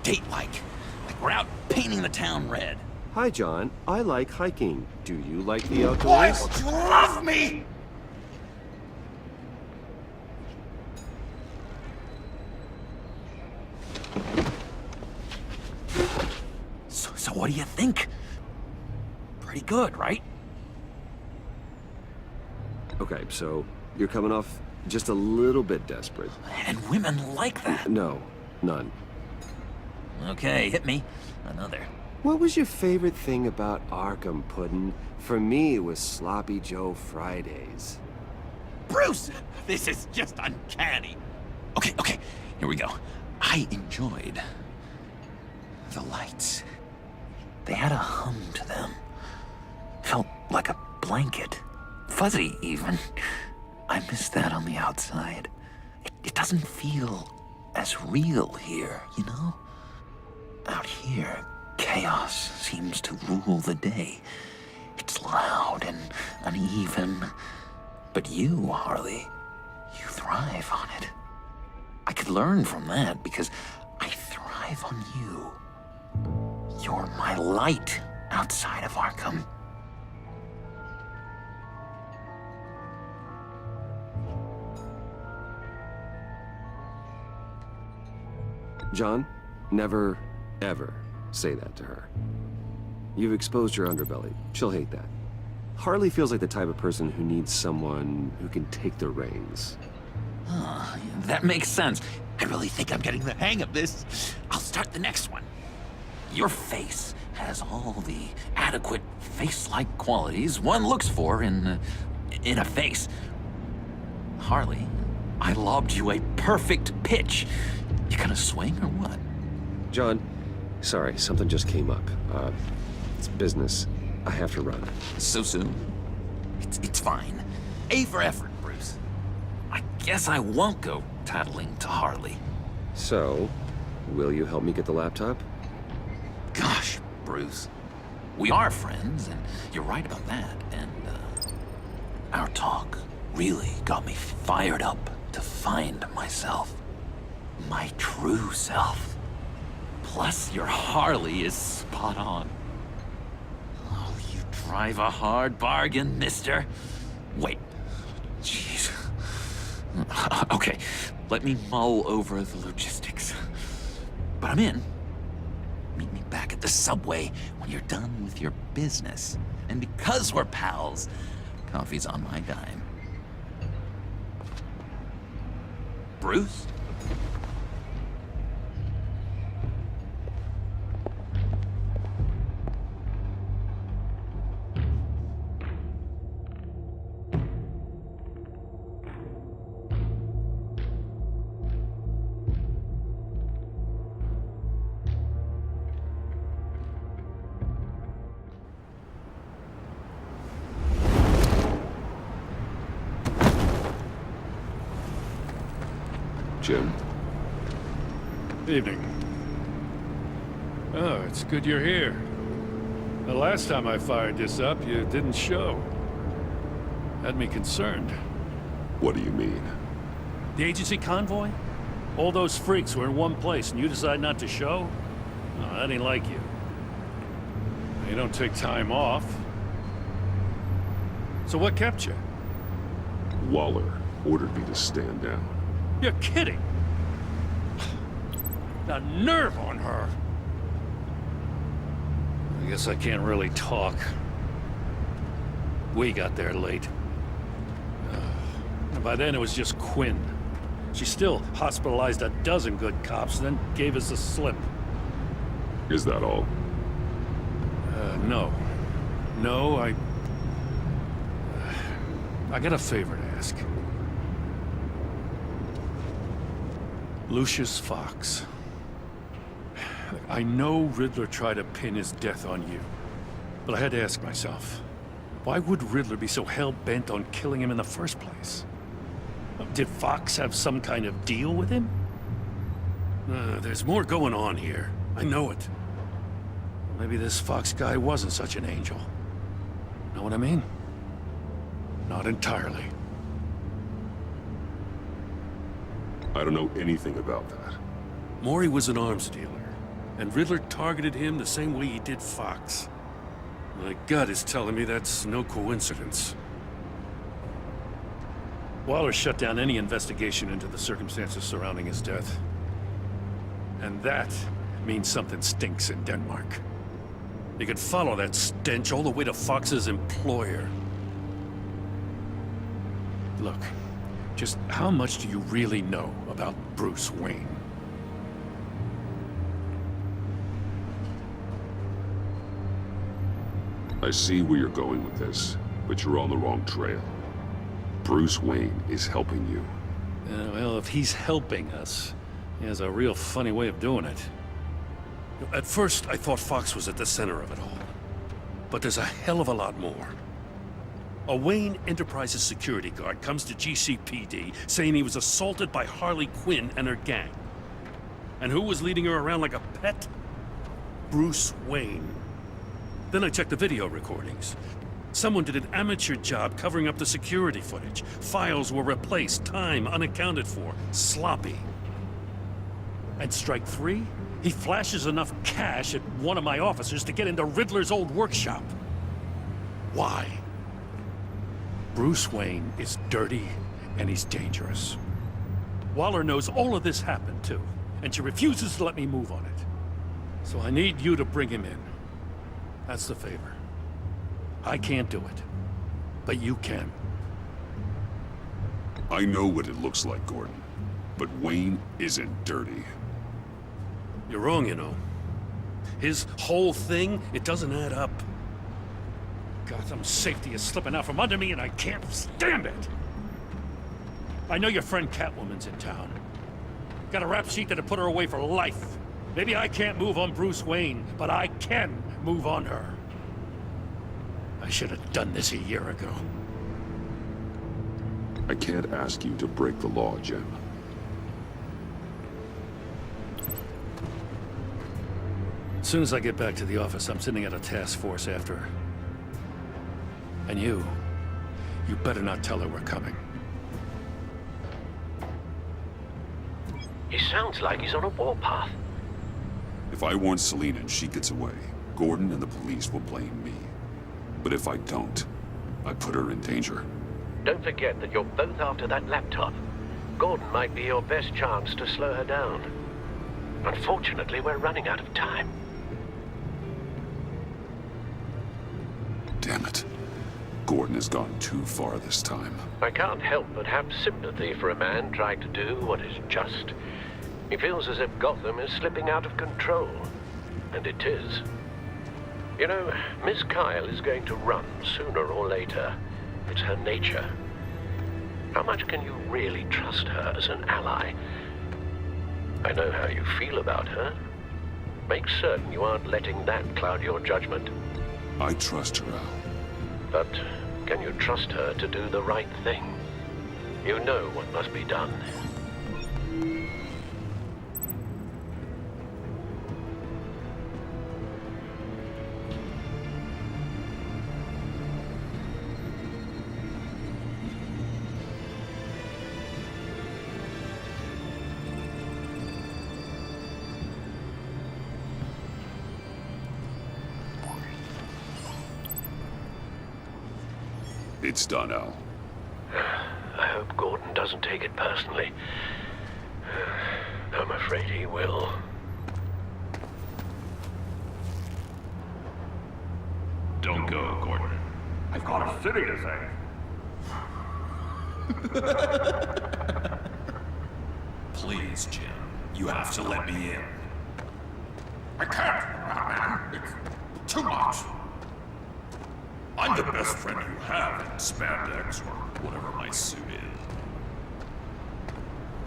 date-like. Like we're out painting the town red. Hi, John. I like hiking. Do you like the Why outdoors? would you love me? So what do you think? Pretty good, right? Okay, so you're coming off just a little bit desperate. And women like that. No, none. Okay, hit me. Another. What was your favorite thing about Arkham, Puddin'? For me, it was Sloppy Joe Fridays. Bruce! This is just uncanny. Okay, here we go. I enjoyed the lights. They had a hum to them. Felt like a blanket. Fuzzy, even. I miss that on the outside. It doesn't feel as real here, you know? Out here, chaos seems to rule the day. It's loud and uneven. But you, Harley, you thrive on it. I could learn from that because I thrive on you. You're my light outside of Arkham. John, never, ever say that to her. You've exposed your underbelly. She'll hate that. Harley feels like the type of person who needs someone who can take the reins. That makes sense. I really think I'm getting the hang of this. I'll start the next one. Your face has all the adequate face-like qualities one looks for in a face. Harley, I lobbed you a perfect pitch. You gonna swing or what? John, sorry, something just came up. It's business. I have to run. So soon? It's fine. A for effort, Bruce. I guess I won't go tattling to Harley. So, will you help me get the laptop? Gosh, Bruce. We are friends, and you're right about that. And, our talk really got me fired up to find myself. My true self. Plus, your Harley is spot on. Oh, you drive a hard bargain, mister. Wait. Jeez. Okay, let me mull over the logistics. But I'm in. Meet me back at the subway when you're done with your business. And because we're pals, coffee's on my dime. Bruce? Jim? Evening. Oh, it's good you're here. The last time I fired this up, you didn't show. Had me concerned. What do you mean? The agency convoy? All those freaks were in one place and you decide not to show? No, that ain't like you. You don't take time off. So what kept you? Waller ordered me to stand down. You're kidding! The nerve on her! I guess I can't really talk. We got there late. And by then it was just Quinn. She still hospitalized a dozen good cops, then gave us the slip. Is that all? No. No, I got a favor to ask. Lucius Fox. I know Riddler tried to pin his death on you, but I had to ask myself, why would Riddler be so hell-bent on killing him in the first place? Did Fox have some kind of deal with him? There's more going on here. I know it. Maybe this Fox guy wasn't such an angel. Know what I mean? Not entirely. I don't know anything about that. Maury was an arms dealer, and Riddler targeted him the same way he did Fox. My gut is telling me that's no coincidence. Waller shut down any investigation into the circumstances surrounding his death. And that means something stinks in Denmark. You could follow that stench all the way to Fox's employer. Look, just how much do you really know about Bruce Wayne? I see where you're going with this, but you're on the wrong trail. Bruce Wayne is helping you. Well, if he's helping us, he has a real funny way of doing it. At first, I thought Fox was at the center of it all. But there's a hell of a lot more. A Wayne Enterprises security guard comes to GCPD saying he was assaulted by Harley Quinn and her gang. And who was leading her around like a pet? Bruce Wayne. Then I checked the video recordings. Someone did an amateur job covering up the security footage. Files were replaced, time unaccounted for, sloppy. And strike three? He flashes enough cash at one of my officers to get into Riddler's old workshop. Why? Bruce Wayne is dirty and he's dangerous. Waller knows all of this happened too, and she refuses to let me move on it. So I need you to bring him in. That's the favor. I can't do it, but you can. I know what it looks like, Gordon, but Wayne isn't dirty. You're wrong, you know. His whole thing, it doesn't add up. Gotham's safety is slipping out from under me and I can't stand it! I know your friend Catwoman's in town. Got a rap sheet that'd put her away for life. Maybe I can't move on Bruce Wayne, but I can move on her. I should have done this a year ago. I can't ask you to break the law, Jim. As soon as I get back to the office, I'm sending out a task force after her. And you better not tell her we're coming. He sounds like he's on a warpath. If I warn Selina and she gets away, Gordon and the police will blame me. But if I don't, I put her in danger. Don't forget that you're both after that laptop. Gordon might be your best chance to slow her down. Unfortunately, we're running out of time. Damn it. Gordon has gone too far this time. I can't help but have sympathy for a man trying to do what is just. He feels as if Gotham is slipping out of control. And it is. You know, Miss Kyle is going to run sooner or later. It's her nature. How much can you really trust her as an ally? I know how you feel about her. Make certain you aren't letting that cloud your judgment. I trust her, Al. But can you trust her to do the right thing? You know what must be done. It's done, Al. I hope Gordon doesn't take it personally. I'm afraid he will. Don't go, Gordon. I've got a city to save. Please, Jim. You have to let me in. I can't, man. It's too much. I'm the best friend you have in spandex or whatever my suit is.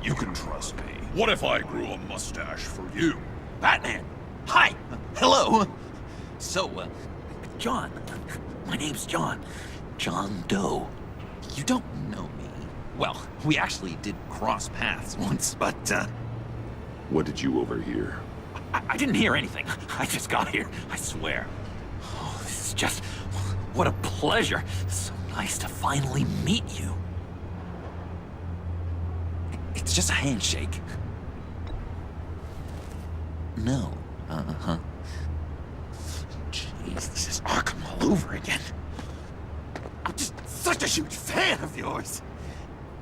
You can trust me. What if I grew a mustache for you? Batman! Hi! Hello! So, John. My name's John. John Doe. You don't know me. Well, we actually did cross paths once, but, What did you overhear? I didn't hear anything. I just got here, I swear. Oh, this is just... What a pleasure. So nice to finally meet you. It's just a handshake. No. Uh-huh. Jeez, this is Arkham all over again. I'm just such a huge fan of yours.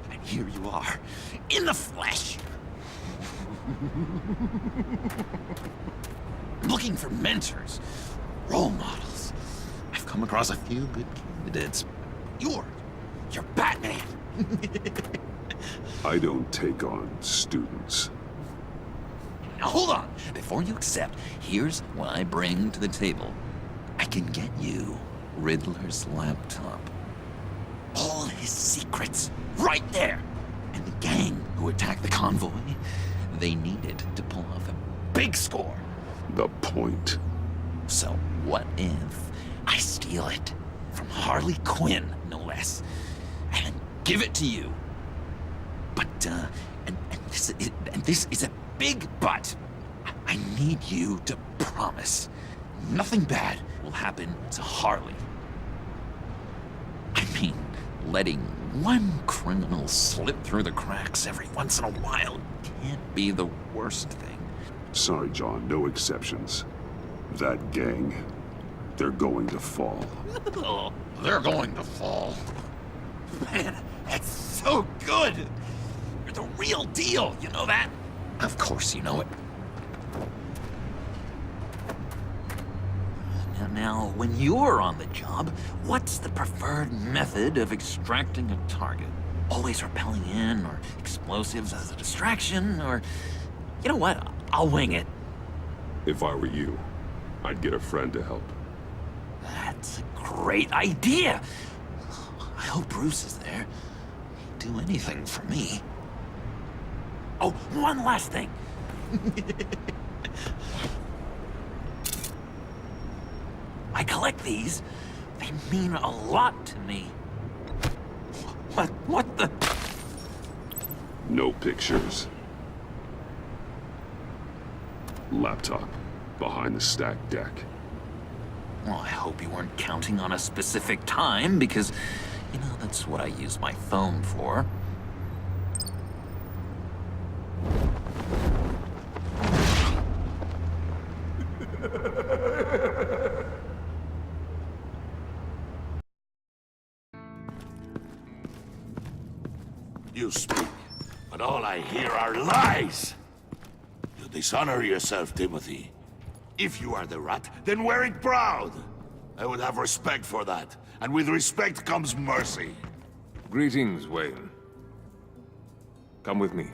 And here you are, in the flesh. Looking for mentors, role models. I've come across a few good candidates. You're Batman. I don't take on students. Now hold on. Before you accept, here's what I bring to the table. I can get you Riddler's laptop. All his secrets, right there. And the gang who attacked the convoy, they needed to pull off a big score. The point. So what if I steal it from Harley Quinn, no less, and give it to you? But, and this is a big but. I need you to promise nothing bad will happen to Harley. I mean, letting one criminal slip through the cracks every once in a while can't be the worst thing. Sorry, John, no exceptions. That gang, they're going to fall. Oh, they're going to fall. Man, that's so good! You're the real deal, you know that? Of course you know it. Now, when you're on the job, what's the preferred method of extracting a target? Always rappelling in, or explosives as a distraction, or... You know what? I'll wing it. If I were you, I'd get a friend to help. That's a great idea! I hope Bruce is there. He'd do anything for me. Oh, one last thing. I collect these. They mean a lot to me. What the? No pictures. Laptop behind the stacked deck. Well, I hope you weren't counting on a specific time, because, you know, that's what I use my phone for. You speak, but all I hear are lies! You dishonor yourself, Timothy. If you are the rat, then wear it proud! I would have respect for that, and with respect comes mercy. Greetings, Wayne. Come with me.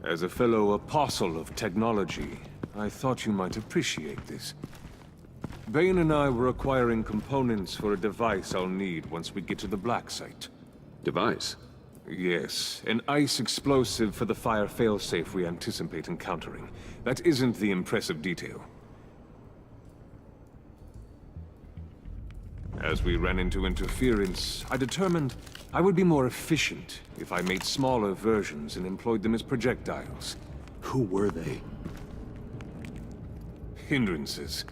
As a fellow apostle of technology, I thought you might appreciate this. Bane and I were acquiring components for a device I'll need once we get to the Black Site. Device? Yes, an ice explosive for the fire failsafe we anticipate encountering. That isn't the impressive detail. As we ran into interference, I determined I would be more efficient if I made smaller versions and employed them as projectiles. Who were they? Hindrances.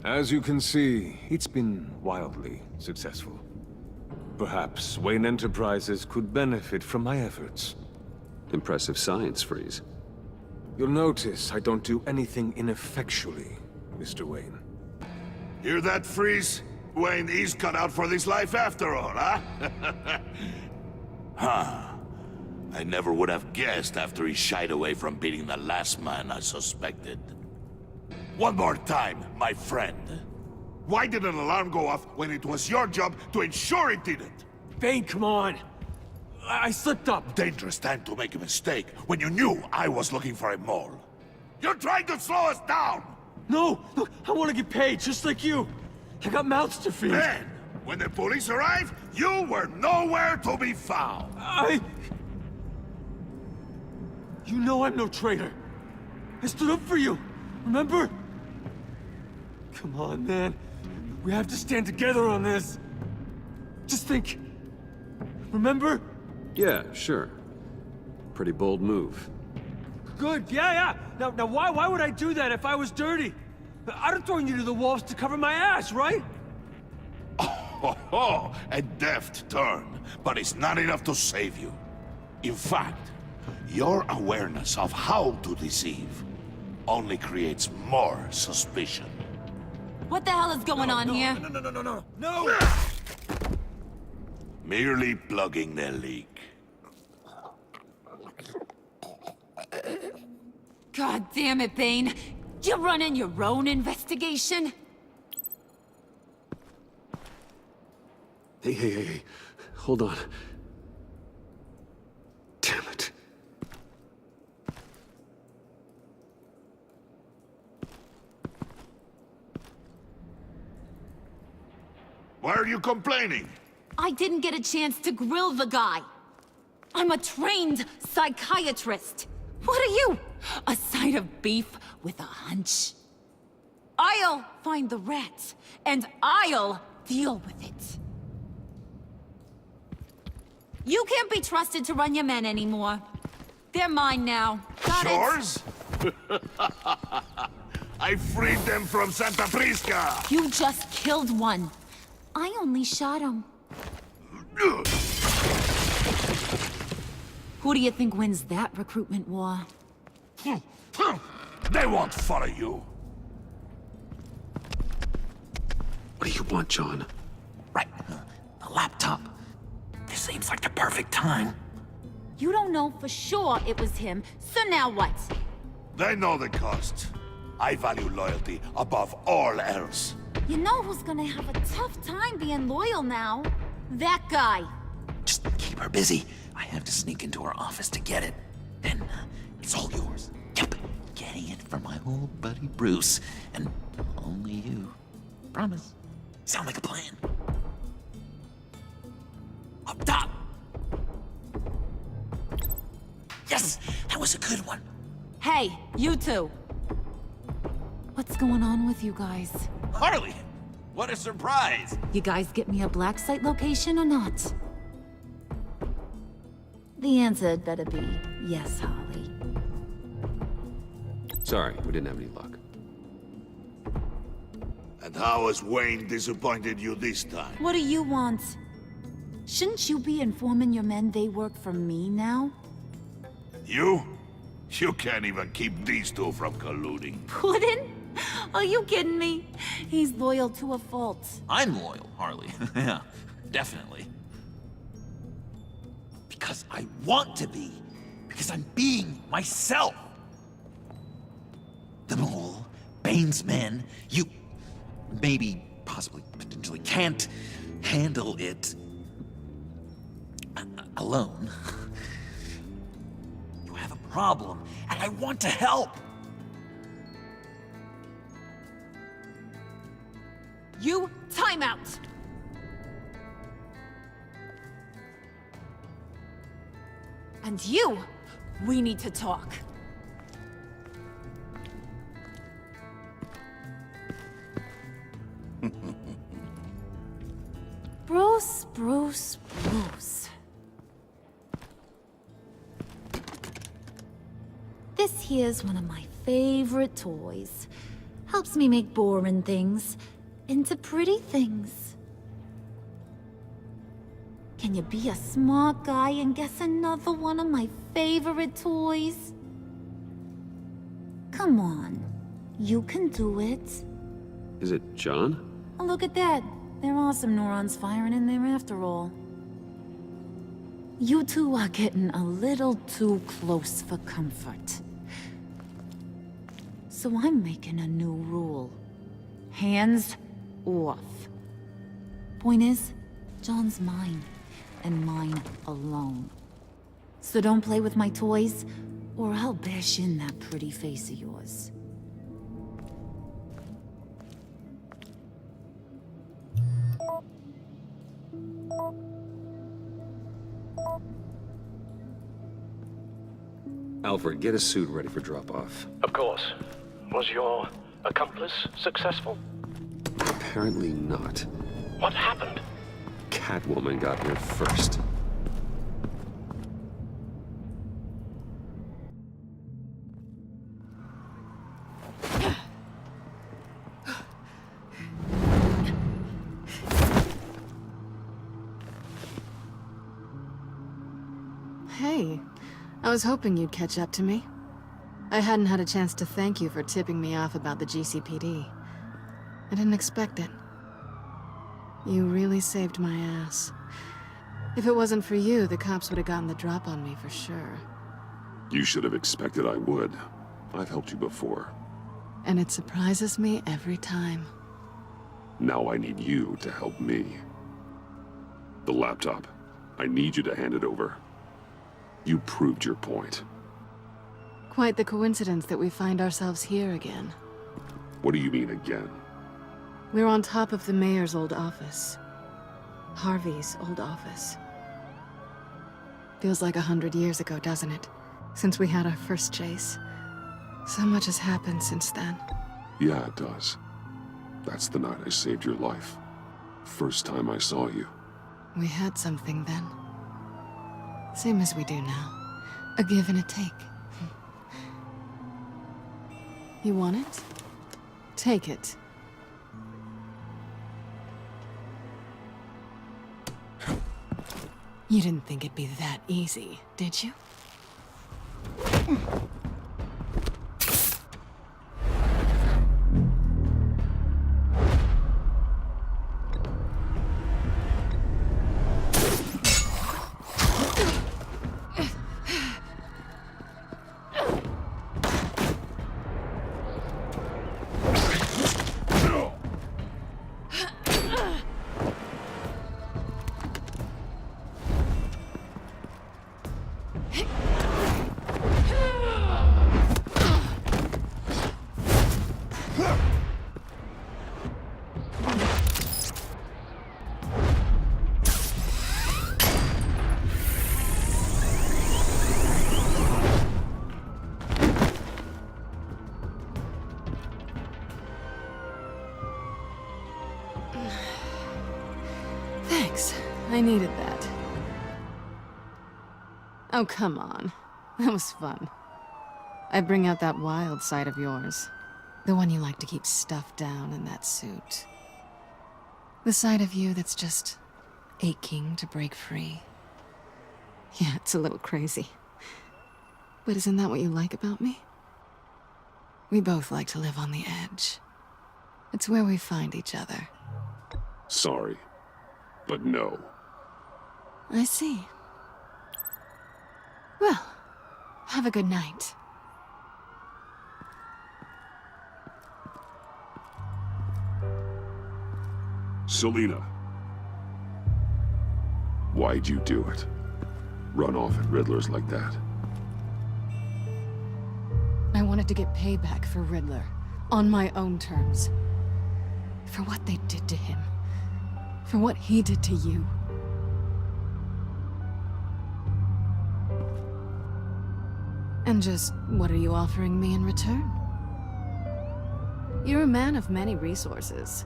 As you can see, it's been wildly successful. Perhaps Wayne Enterprises could benefit from my efforts. Impressive science, Freeze. You'll notice I don't do anything ineffectually, Mr. Wayne. Hear that, Freeze? Wayne is cut out for this life after all, huh? Huh. I never would have guessed after he shied away from beating the last man I suspected. One more time, my friend. Why did an alarm go off when it was your job to ensure it didn't? Bane, come on! I slipped up! Dangerous time to make a mistake when you knew I was looking for a mole. You're trying to slow us down! No! Look, I want to get paid, just like you! I got mouths to feed! Then, when the police arrived, you were nowhere to be found! You know I'm no traitor! I stood up for you, remember? Come on, man. We have to stand together on this. Just think. Remember? Yeah, sure. Pretty bold move. Good, yeah. Now why would I do that if I was dirty? I'd have thrown you to the wolves to cover my ass, right? Oh, a deft turn, but it's not enough to save you. In fact, your awareness of how to deceive only creates more suspicion. What the hell is going on here? No! Merely plugging the leak. God damn it, Bane. You running your own investigation? Hey. Hold on. Damn it. Why are you complaining? I didn't get a chance to grill the guy. I'm a trained psychiatrist. What are you? A side of beef with a hunch? I'll find the rats, and I'll deal with it. You can't be trusted to run your men anymore. They're mine now. Got it? Yours? I freed them from Santa Prisca! You just killed one. I only shot him. Who do you think wins that recruitment war? They won't follow you. What do you want, John? Right, the laptop. This seems like the perfect time. You don't know for sure it was him, so now what? They know the cost. I value loyalty above all else. You know who's gonna have a tough time being loyal now? That guy. Just keep her busy. I have to sneak into her office to get it. Then, it's all yours. Yep, getting it from my old buddy Bruce. And only you. Promise. Sound like a plan? Up top! Yes! That was a good one. Hey, you two. What's going on with you guys? Harley! What a surprise! You guys get me a black site location or not? The answer had better be yes, Harley. Sorry, we didn't have any luck. And how has Wayne disappointed you this time? What do you want? Shouldn't you be informing your men they work for me now? You? You can't even keep these two from colluding. Puddin'? Are you kidding me? He's loyal to a fault. I'm loyal, Harley. Yeah, definitely. Because I want to be. Because I'm being myself. The Mole, Bane's men, you maybe, possibly, potentially can't handle it alone. You have a problem, and I want to help. You, time out! And you, we need to talk. Bruce. This here's one of my favorite toys. Helps me make boring things into pretty things. Can you be a smart guy and guess another one of my favorite toys? Come on, you can do it. Is it John? Oh, look at that. There are some neurons firing in there after all. You two are getting a little too close for comfort. So I'm making a new rule. Hands off. Point is, John's mine, and mine alone. So don't play with my toys, or I'll bash in that pretty face of yours. Alfred, get a suit ready for drop-off. Of course. Was your accomplice successful? Apparently not. What happened? Catwoman got here first. Hey, I was hoping you'd catch up to me. I hadn't had a chance to thank you for tipping me off about the GCPD. I didn't expect it. You really saved my ass. If it wasn't for you, the cops would have gotten the drop on me for sure. You should have expected I would. I've helped you before. And it surprises me every time. Now I need you to help me. The laptop. I need you to hand it over. You proved your point. Quite the coincidence that we find ourselves here again. What do you mean again? We're on top of the mayor's old office. Harvey's old office. Feels like 100 years ago, doesn't it? Since we had our first chase. So much has happened since then. Yeah, it does. That's the night I saved your life. First time I saw you. We had something then. Same as we do now. A give and a take. You want it? Take it. You didn't think it'd be that easy, did you? Thanks. I needed that. Oh, come on. That was fun. I bring out that wild side of yours. The one you like to keep stuffed down in that suit. The side of you that's just aching to break free. Yeah, it's a little crazy. But isn't that what you like about me? We both like to live on the edge. It's where we find each other. Sorry, but no. I see. Well, have a good night. Selina. Why'd you do it? Run off at Riddlers like that? I wanted to get payback for Riddler, on my own terms. For what they did to him. For what he did to you. And just, what are you offering me in return? You're a man of many resources.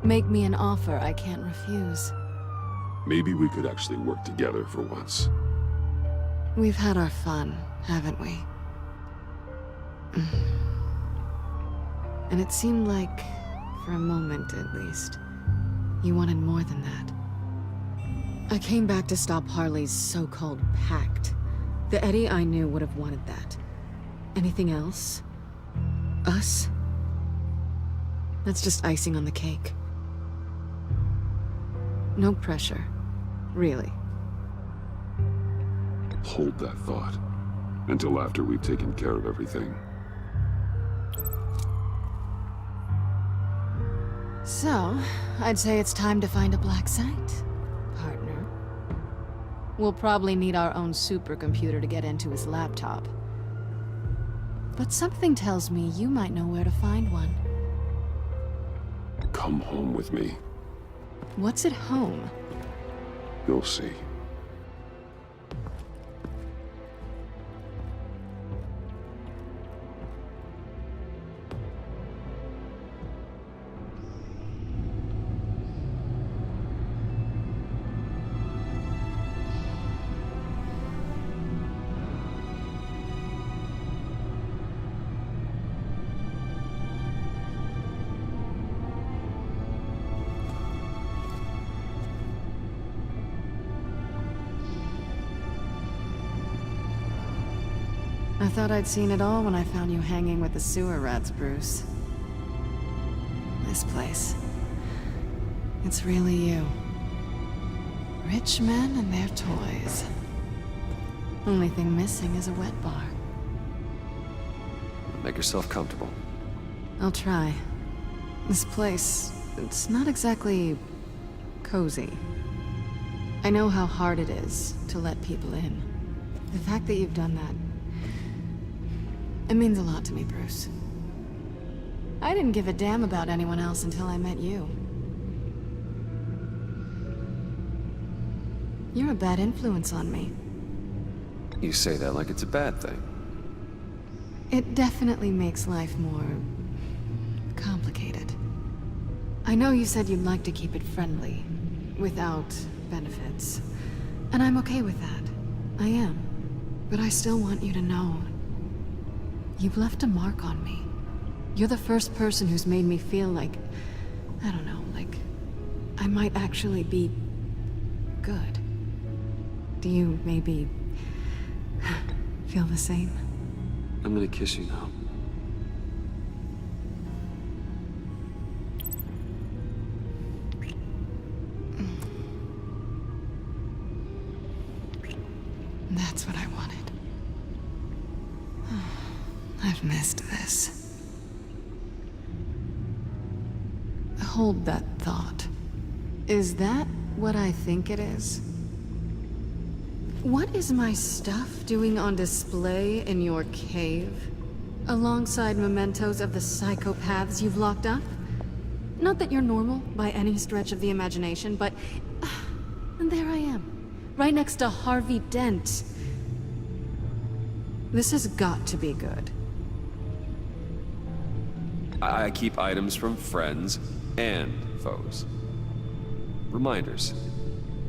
Make me an offer I can't refuse. Maybe we could actually work together for once. We've had our fun, haven't we? And it seemed like, for a moment at least, you wanted more than that. I came back to stop Harley's so-called pact. The Eddie I knew would have wanted that. Anything else? Us? That's just icing on the cake. No pressure. Really. Hold that thought. Until after we've taken care of everything. So, I'd say it's time to find a black site, partner. We'll probably need our own supercomputer to get into his laptop. But something tells me you might know where to find one. Come home with me. What's at home? You'll see. I thought I'd seen it all when I found you hanging with the sewer rats, Bruce. This place. It's really you. Rich men and their toys. Only thing missing is a wet bar. Make yourself comfortable. I'll try. This place, it's not exactly cozy. I know how hard it is to let people in. The fact that you've done that, it means a lot to me, Bruce. I didn't give a damn about anyone else until I met you. You're a bad influence on me. You say that like it's a bad thing. It definitely makes life more complicated. I know you said you'd like to keep it friendly, without benefits. And I'm okay with that. I am. But I still want you to know, you've left a mark on me. You're the first person who's made me feel like, I don't know, like I might actually be good. Do you maybe feel the same? I'm gonna kiss you now. That's what I wanted. I've missed this. Hold that thought. Is that what I think it is? What is my stuff doing on display in your cave? Alongside mementos of the psychopaths you've locked up? Not that you're normal by any stretch of the imagination, but... and there I am. Right next to Harvey Dent. This has got to be good. I keep items from friends and foes. Reminders.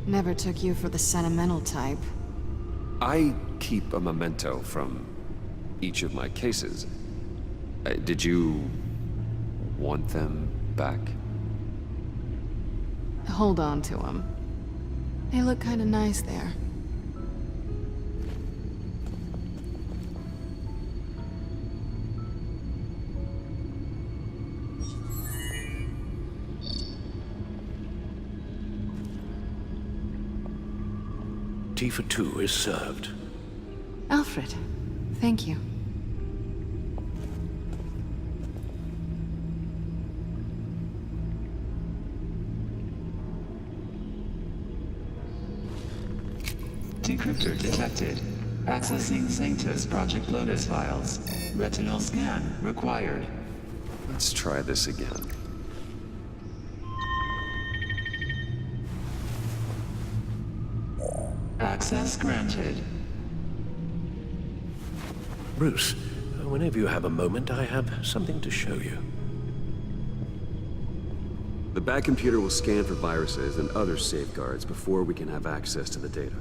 Never took you for the sentimental type. I keep a memento from each of my cases. Did you want them back? Hold on to them. They look kind of nice there. Tea for two is served. Alfred, thank you. Decryptor detected. Accessing Sanctus Project Lotus files. Retinal scan required. Let's try this again. Access granted. Bruce, whenever you have a moment, I have something to show you. The back computer will scan for viruses and other safeguards before we can have access to the data.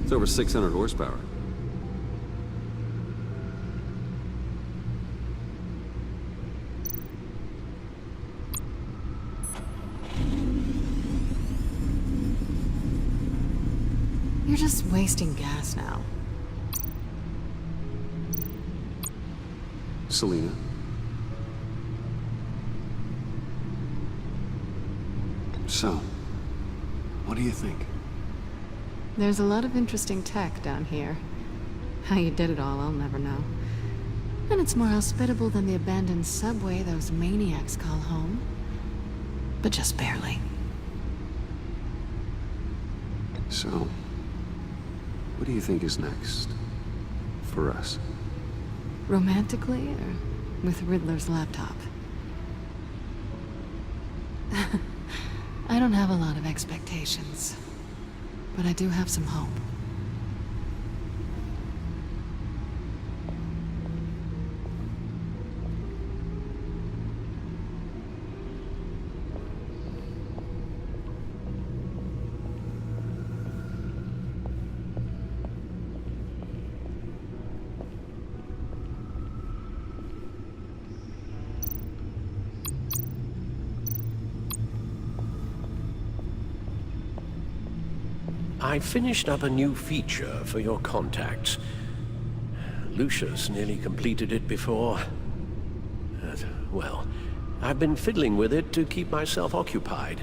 It's over 600 horsepower. You're just wasting gas now. Selena. So, what do you think? There's a lot of interesting tech down here. How you did it all, I'll never know. And it's more hospitable than the abandoned subway those maniacs call home. But just barely. So, what do you think is next? For us? Romantically, or with Riddler's laptop? I don't have a lot of expectations. But I do have some hope. I finished up a new feature for your contacts. Lucius nearly completed it before. Well, I've been fiddling with it to keep myself occupied.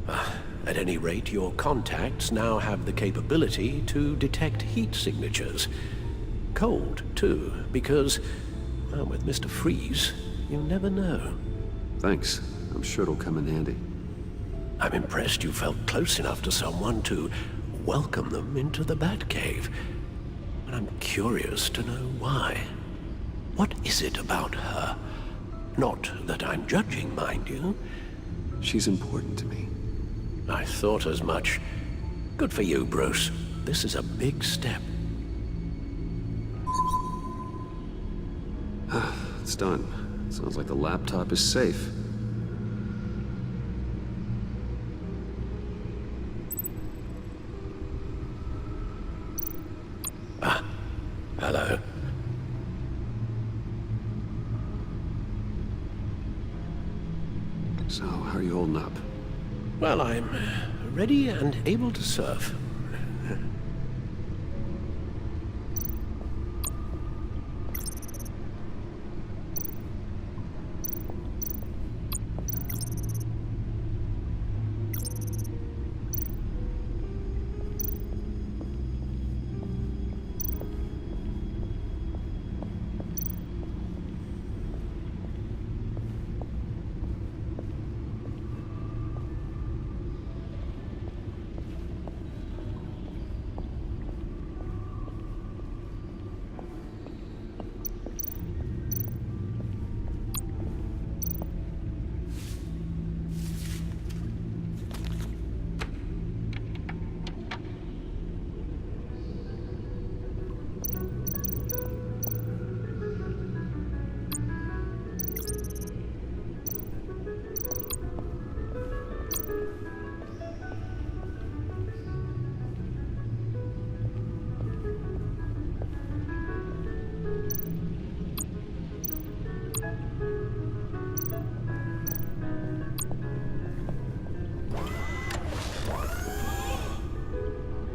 At any rate, your contacts now have the capability to detect heat signatures. Cold, too, because, well, with Mr. Freeze, you never know. Thanks. I'm sure it'll come in handy. I'm impressed you felt close enough to someone to welcome them into the Batcave. But I'm curious to know why. What is it about her? Not that I'm judging, mind you. She's important to me. I thought as much. Good for you, Bruce. This is a big step. It's done. Sounds like the laptop is safe. Hello. So, how are you holding up? Well, I'm ready and able to serve.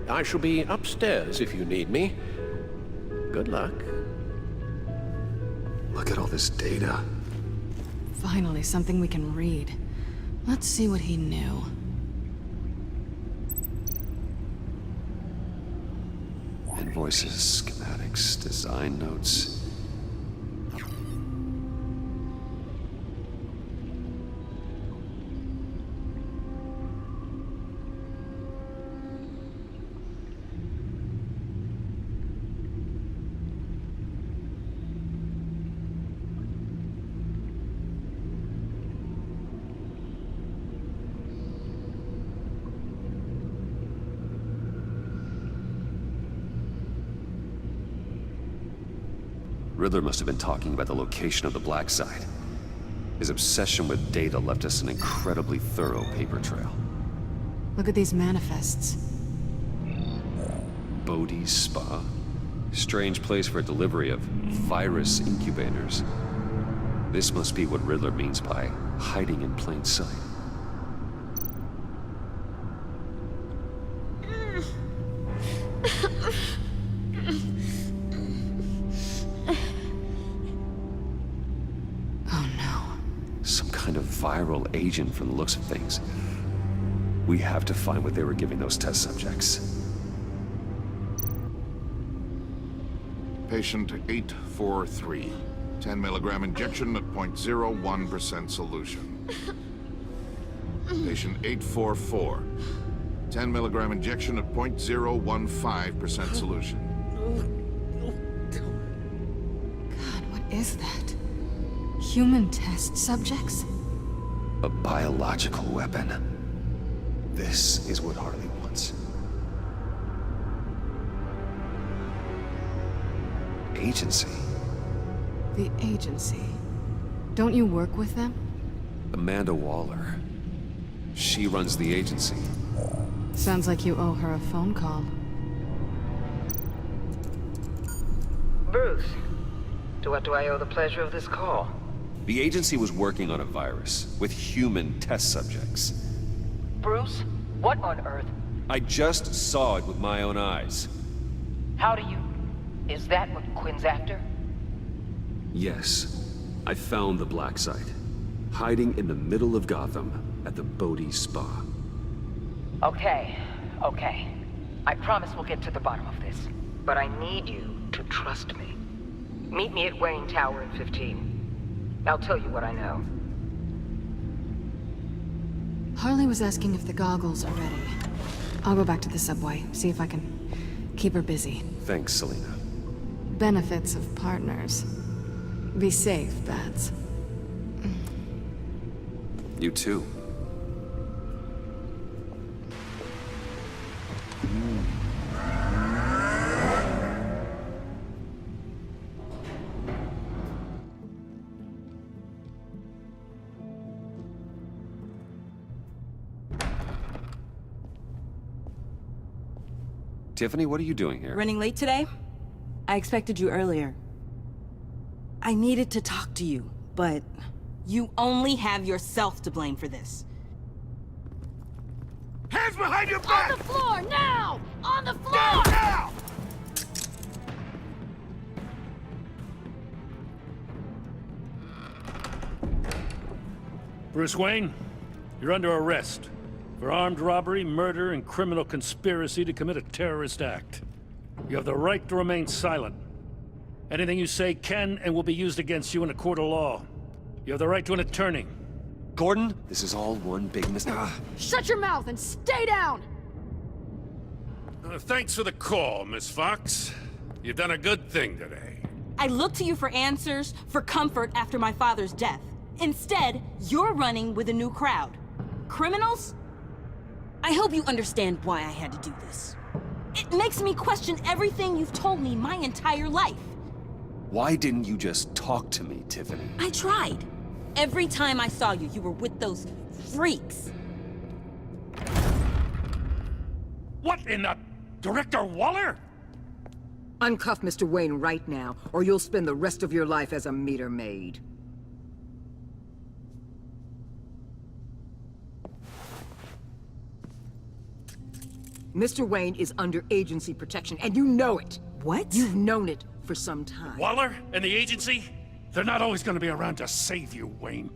I shall be upstairs if you need me. Good luck. Look at all this data. Finally, something we can read. Let's see what he knew. Invoices, schematics, design notes. Riddler must have been talking about the location of the black site. His obsession with data left us an incredibly thorough paper trail. Look at these manifests. Bodhi's Spa? Strange place for delivery of virus incubators. This must be what Riddler means by hiding in plain sight. Viral agent from the looks of things. We have to find what they were giving those test subjects. Patient 843. 10 milligram injection at 0.01% solution. Patient 844. 10 milligram injection at 0.015% solution. God, what is that? Human test subjects? A biological weapon. This is what Harley wants. Agency. The agency. Don't you work with them? Amanda Waller. She runs the agency. Sounds like you owe her a phone call. Bruce, to what do I owe the pleasure of this call? The agency was working on a virus with human test subjects. Bruce, what on earth? I just saw it with my own eyes. How do you... Is that what Quinn's after? Yes. I found the black site. Hiding in the middle of Gotham at the Bodhi Spa. Okay. I promise we'll get to the bottom of this. But I need you to trust me. Meet me at Wayne Tower in 15. I'll tell you what I know. Harley was asking if the goggles are ready. I'll go back to the subway, see if I can keep her busy. Thanks, Selena. Benefits of partners. Be safe, Bats. You too. Tiffany, what are you doing here? Running late today? I expected you earlier. I needed to talk to you, but you only have yourself to blame for this. Hands behind your back! On the floor, now! On the floor! Down, now! Bruce Wayne, you're under arrest for armed robbery, murder, and criminal conspiracy to commit a terrorist act. You have the right to remain silent. Anything you say can and will be used against you in a court of law. You have the right to an attorney. Gordon, this is all one big mistake. Shut your mouth and stay down! Thanks for the call, Miss Fox. You've done a good thing today. I looked to you for answers, for comfort after my father's death. Instead, you're running with a new crowd. Criminals? I hope you understand why I had to do this. It makes me question everything you've told me my entire life. Why didn't you just talk to me, Tiffany? I tried. Every time I saw you, you were with those freaks. What in the... Director Waller? Uncuff Mr. Wayne right now, or you'll spend the rest of your life as a meter maid. Mr. Wayne is under agency protection, and you know it. What? You've known it for some time. Waller and the agency? They're not always gonna be around to save you, Wayne.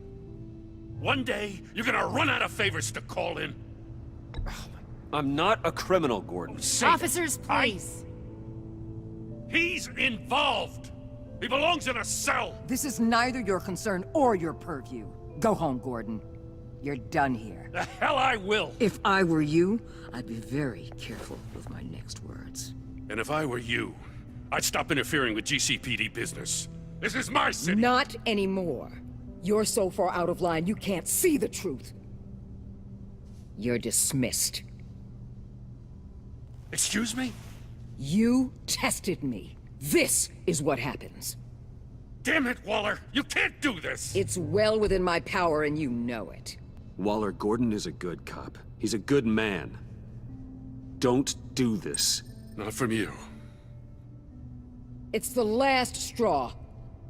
One day, you're gonna run out of favors to call in. I'm not a criminal, Gordon. Officers, please. He's involved. He belongs in a cell. This is neither your concern or your purview. Go home, Gordon. You're done here. The hell I will. If I were you, I'd be very careful with my next words. And if I were you, I'd stop interfering with GCPD business. This is my city. Not anymore. You're so far out of line, you can't see the truth. You're dismissed. Excuse me? You tested me. This is what happens. Damn it, Waller! You can't do this! It's well within my power, and you know it. Waller, Gordon is a good cop. He's a good man. Don't do this. Not from you. It's the last straw.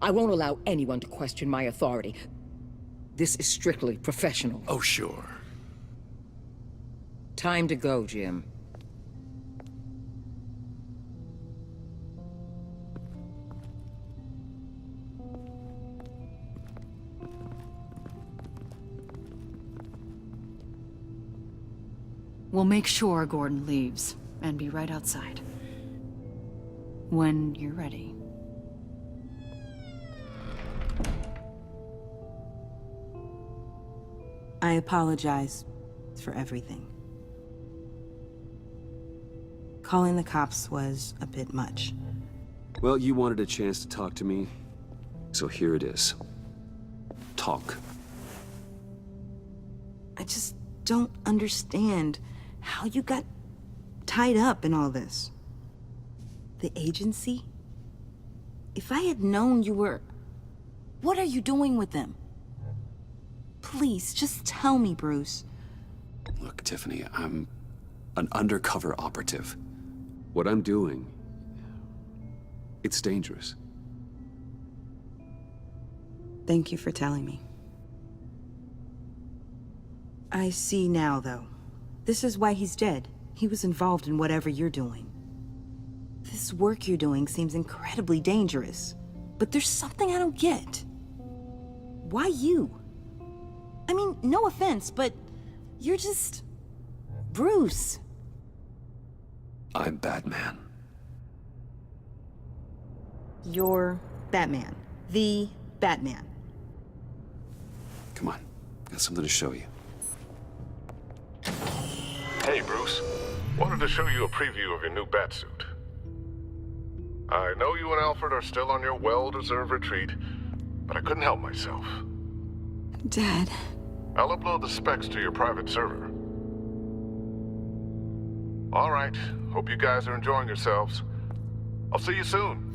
I won't allow anyone to question my authority. This is strictly professional. Oh, sure. Time to go, Jim. We'll make sure Gordon leaves, and be right outside. When you're ready. I apologize for everything. Calling the cops was a bit much. Well, you wanted a chance to talk to me, so here it is. Talk. I just don't understand how you got tied up in all this. The agency? If I had known you were... What are you doing with them? Please, just tell me, Bruce. Look, Tiffany, I'm an undercover operative. What I'm doing, it's dangerous. Thank you for telling me. I see now, though. This is why he's dead. he was involved in whatever you're doing. This work you're doing seems incredibly dangerous. But there's something I don't get. Why you? I mean, no offense, but you're just... Bruce. I'm Batman. You're Batman. The Batman. Come on, got something to show you. Hey, Bruce. Wanted to show you a preview of your new batsuit. I know you and Alfred are still on your well-deserved retreat, but I couldn't help myself. Dad. I'll upload the specs to your private server. All right. Hope you guys are enjoying yourselves. I'll see you soon.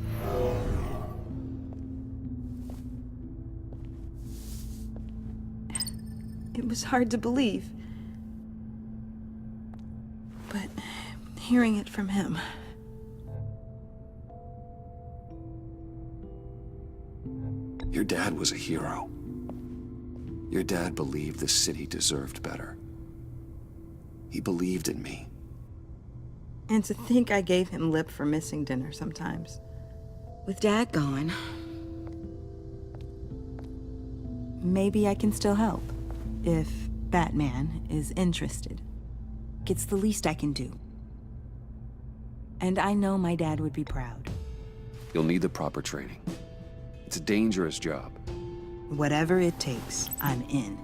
It was hard to believe. But hearing it from him... Your dad was a hero. Your dad believed the city deserved better. He believed in me. And to think I gave him lip for missing dinner sometimes. With Dad gone, maybe I can still help. If Batman is interested. It's the least I can do. And I know my dad would be proud. You'll need the proper training. It's a dangerous job. Whatever it takes, I'm in.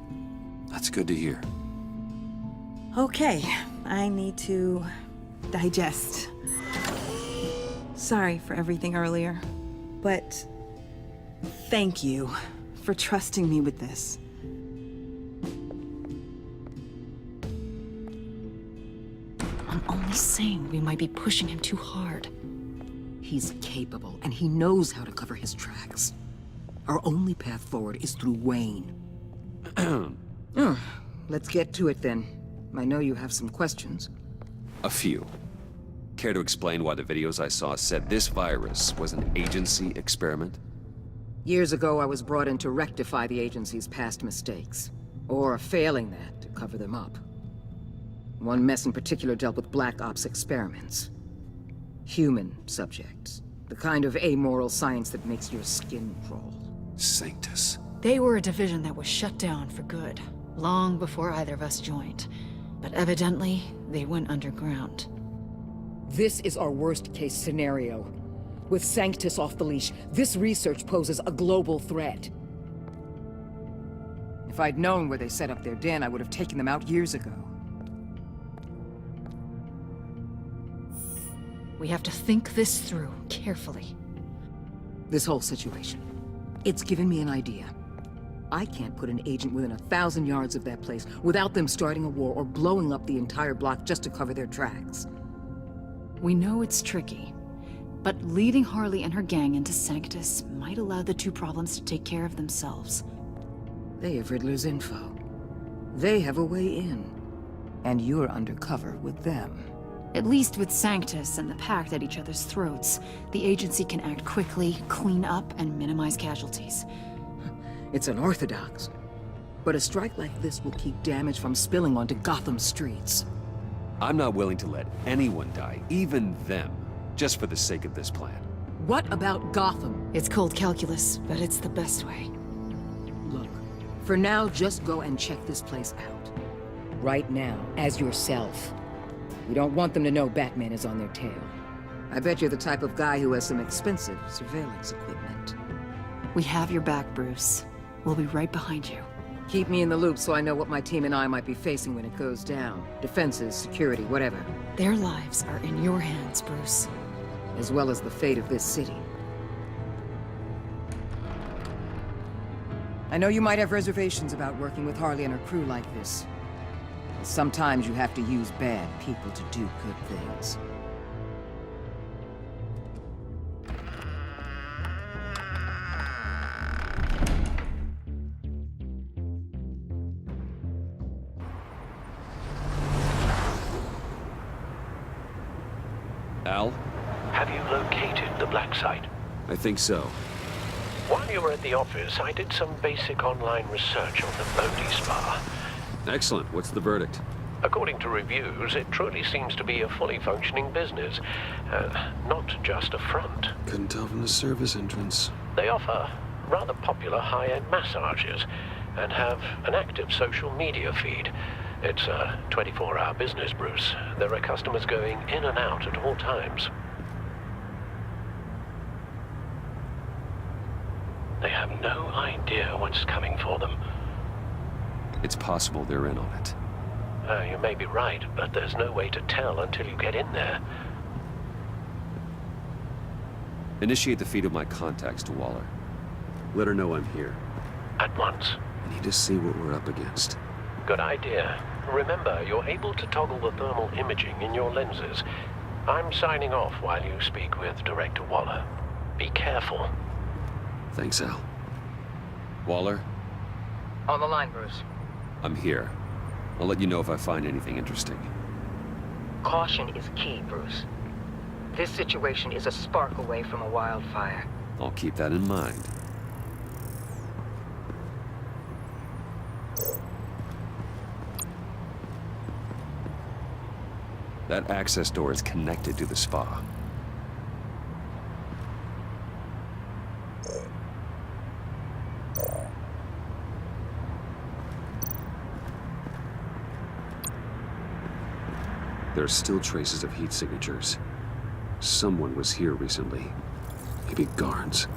That's good to hear. Okay, I need to digest. Sorry for everything earlier, but thank you for trusting me with this. I'm only saying we might be pushing him too hard. He's capable, and he knows how to cover his tracks. Our only path forward is through Wayne. Let's get to it then. I know you have some questions. A few. Care to explain why the videos I saw said this virus was an agency experiment? Years ago, I was brought in to rectify the agency's past mistakes. Or failing that, to cover them up. One mess in particular dealt with Black Ops experiments. Human subjects. The kind of amoral science that makes your skin crawl. Sanctus. They were a division that was shut down for good, long before either of us joined. But evidently, they went underground. This is our worst-case scenario. With Sanctus off the leash, this research poses a global threat. If I'd known where they set up their den, I would have taken them out years ago. We have to think this through carefully. This whole situation. It's given me an idea. I can't put an agent within 1,000 yards of that place without them starting a war or blowing up the entire block just to cover their tracks. We know it's tricky, but leading Harley and her gang into Sanctus might allow the two problems to take care of themselves. They have Riddler's info. They have a way in. And you're undercover with them. At least with Sanctus and the Pact at each other's throats, the agency can act quickly, clean up, and minimize casualties. It's unorthodox. But a strike like this will keep damage from spilling onto Gotham streets. I'm not willing to let anyone die, even them, just for the sake of this plan. What about Gotham? It's cold calculus, but it's the best way. Look, for now, just go and check this place out. Right now, as yourself. You don't want them to know Batman is on their tail. I bet you're the type of guy who has some expensive surveillance equipment. We have your back, Bruce. We'll be right behind you. Keep me in the loop so I know what my team and I might be facing when it goes down. Defenses, security, whatever. Their lives are in your hands, Bruce. As well as the fate of this city. I know you might have reservations about working with Harley and her crew like this. But sometimes you have to use bad people to do good things. Al? Have you located the black site? I think so. While you were at the office, I did some basic online research on the Bodhi Spa. Excellent. What's the verdict? According to reviews, it truly seems to be a fully functioning business, not just a front. Couldn't tell from the service entrance. They offer rather popular high-end massages and have an active social media feed. It's a 24-hour business, Bruce. There are customers going in and out at all times. They have no idea what's coming for them. It's possible they're in on it. You may be right, but there's no way to tell until you get in there. Initiate the feed of my contacts to Waller. Let her know I'm here. At once. I need to see what we're up against. Good idea. Remember, you're able to toggle the thermal imaging in your lenses. I'm signing off while you speak with Director Waller. Be careful. Thanks, Al. Waller? On the line, Bruce. I'm here. I'll let you know if I find anything interesting. Caution is key, Bruce. This situation is a spark away from a wildfire. I'll keep that in mind. That access door is connected to the spa. There are still traces of heat signatures. Someone was here recently. Maybe guards.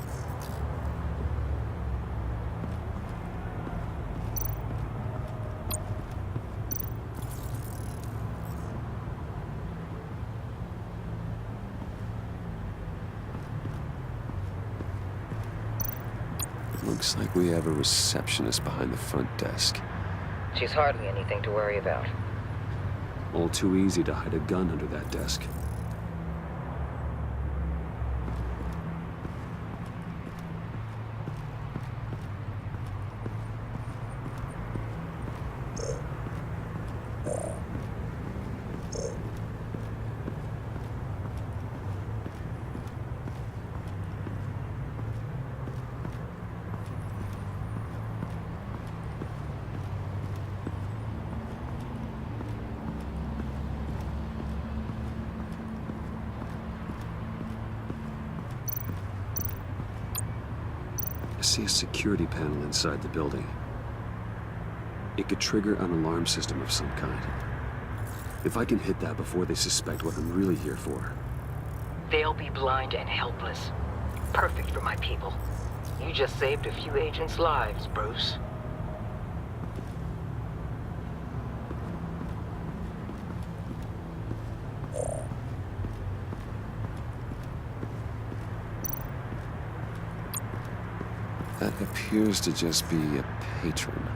Looks like we have a receptionist behind the front desk. She's hardly anything to worry about. All too easy to hide a gun under that desk. I see a security panel inside the building. It could trigger an alarm system of some kind. If I can hit that before they suspect what I'm really here for. They'll be blind and helpless. Perfect for my people. You just saved a few agents' lives, Bruce. That appears to just be a patron.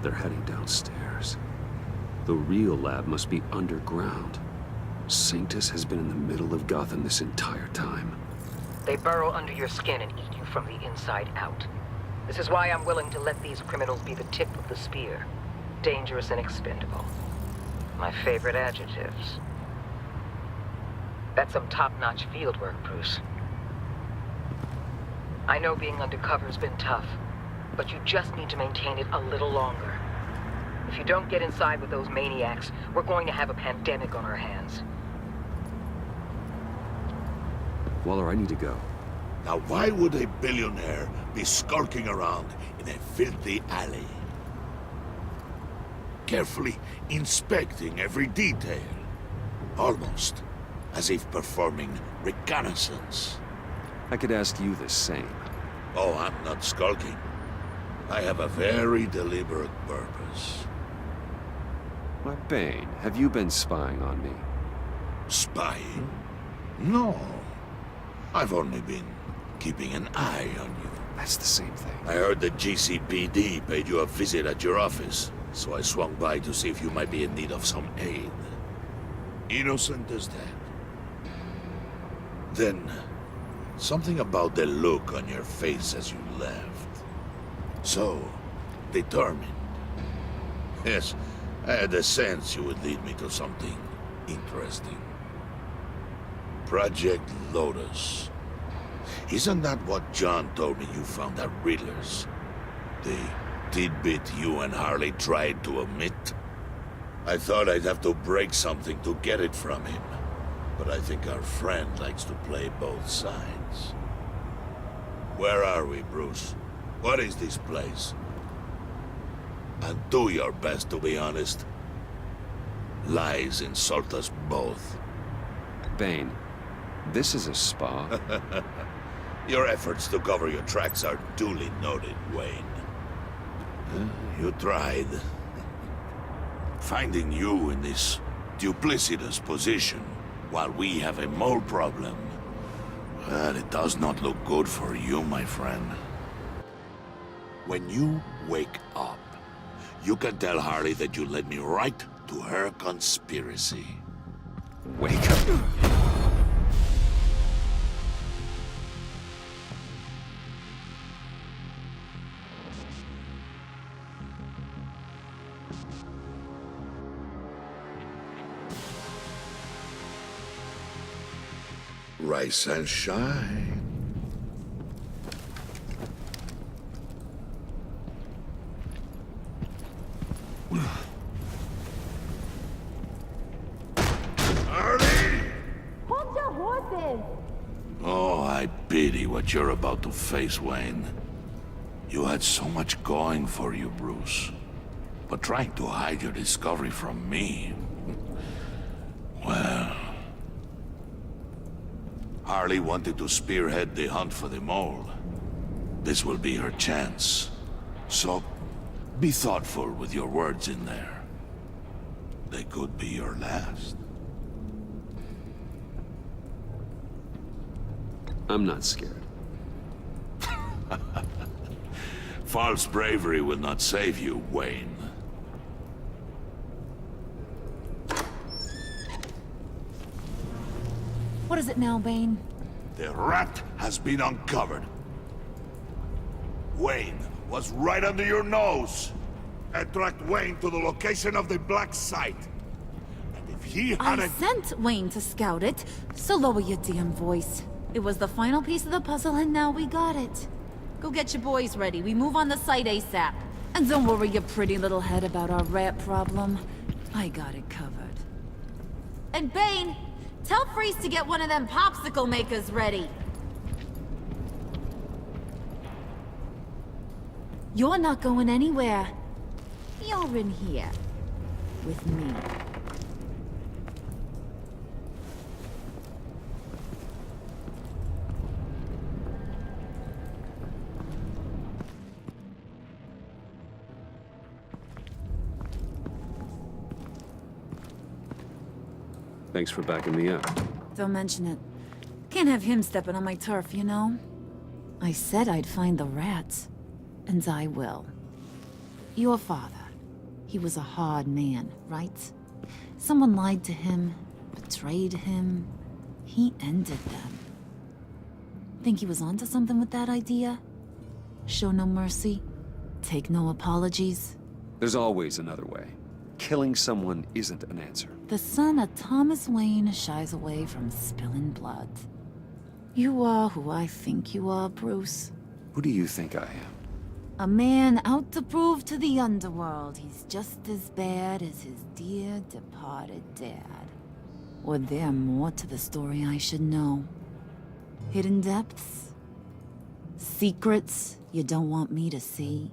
They're heading downstairs. The real lab must be underground. Sanctus has been in the middle of Gotham this entire time. They burrow under your skin and eat you from the inside out. This is why I'm willing to let these criminals be the tip of the spear. Dangerous and expendable. My favorite adjectives. That's some top-notch fieldwork, Bruce. I know being undercover's been tough, but you just need to maintain it a little longer. If you don't get inside with those maniacs, we're going to have a pandemic on our hands. Waller, I need to go. Now why would a billionaire be skulking around in a filthy alley? Carefully inspecting every detail. Almost as if performing reconnaissance. I could ask you the same. Oh, I'm not skulking. I have a very deliberate purpose. Why, Bane, have you been spying on me? Spying? No. I've only been keeping an eye on you. That's the same thing. I heard the GCPD paid you a visit at your office, so I swung by to see if you might be in need of some aid. Innocent as that. Then, something about the look on your face as you left. So, determined. Yes, I had a sense you would lead me to something interesting. Project Lotus. Isn't that what John told me you found at Riddler's? The tidbit you and Harley tried to omit? I thought I'd have to break something to get it from him. But I think our friend likes to play both sides. Where are we, Bruce? What is this place? And do your best to be honest. Lies insult us both. Bane, this is a spa. Your efforts to cover your tracks are duly noted, Wayne. You tried. Finding you in this duplicitous position while we have a mole problem. Well, it does not look good for you, my friend. When you wake up, you can tell Harley that you led me right to her conspiracy. Wake up. Rise and shine. Hold your horses! Oh, I pity what you're about to face, Wayne. You had so much going for you, Bruce. But trying to hide your discovery from me... Well... Harley wanted to spearhead the hunt for the mole. This will be her chance. So, be thoughtful with your words in there. They could be your last. I'm not scared. False bravery will not save you, Wayne. What is it now, Bane? The rat has been uncovered. Wayne was right under your nose. I tracked Wayne to the location of the black site. And if he I hadn't... sent Wayne to scout it, so lower your damn voice. It was the final piece of the puzzle, and now we got it. Go get your boys ready. We move on the site ASAP. And don't worry your pretty little head about our rat problem. I got it covered. And Bane, tell Freeze to get one of them popsicle makers ready. You're not going anywhere. You're in here. With me. Thanks for backing me up. Don't mention it. Can't have him stepping on my turf, you know? I said I'd find the rats. And I will. Your father. He was a hard man, right? Someone lied to him, betrayed him. He ended them. Think he was onto something with that idea? Show no mercy? Take no apologies? There's always another way. Killing someone isn't an answer. The son of Thomas Wayne shies away from spilling blood. You are who I think you are, Bruce. Who do you think I am? A man out to prove to the underworld he's just as bad as his dear departed dad. Or there more to the story I should know. Hidden depths? Secrets you don't want me to see?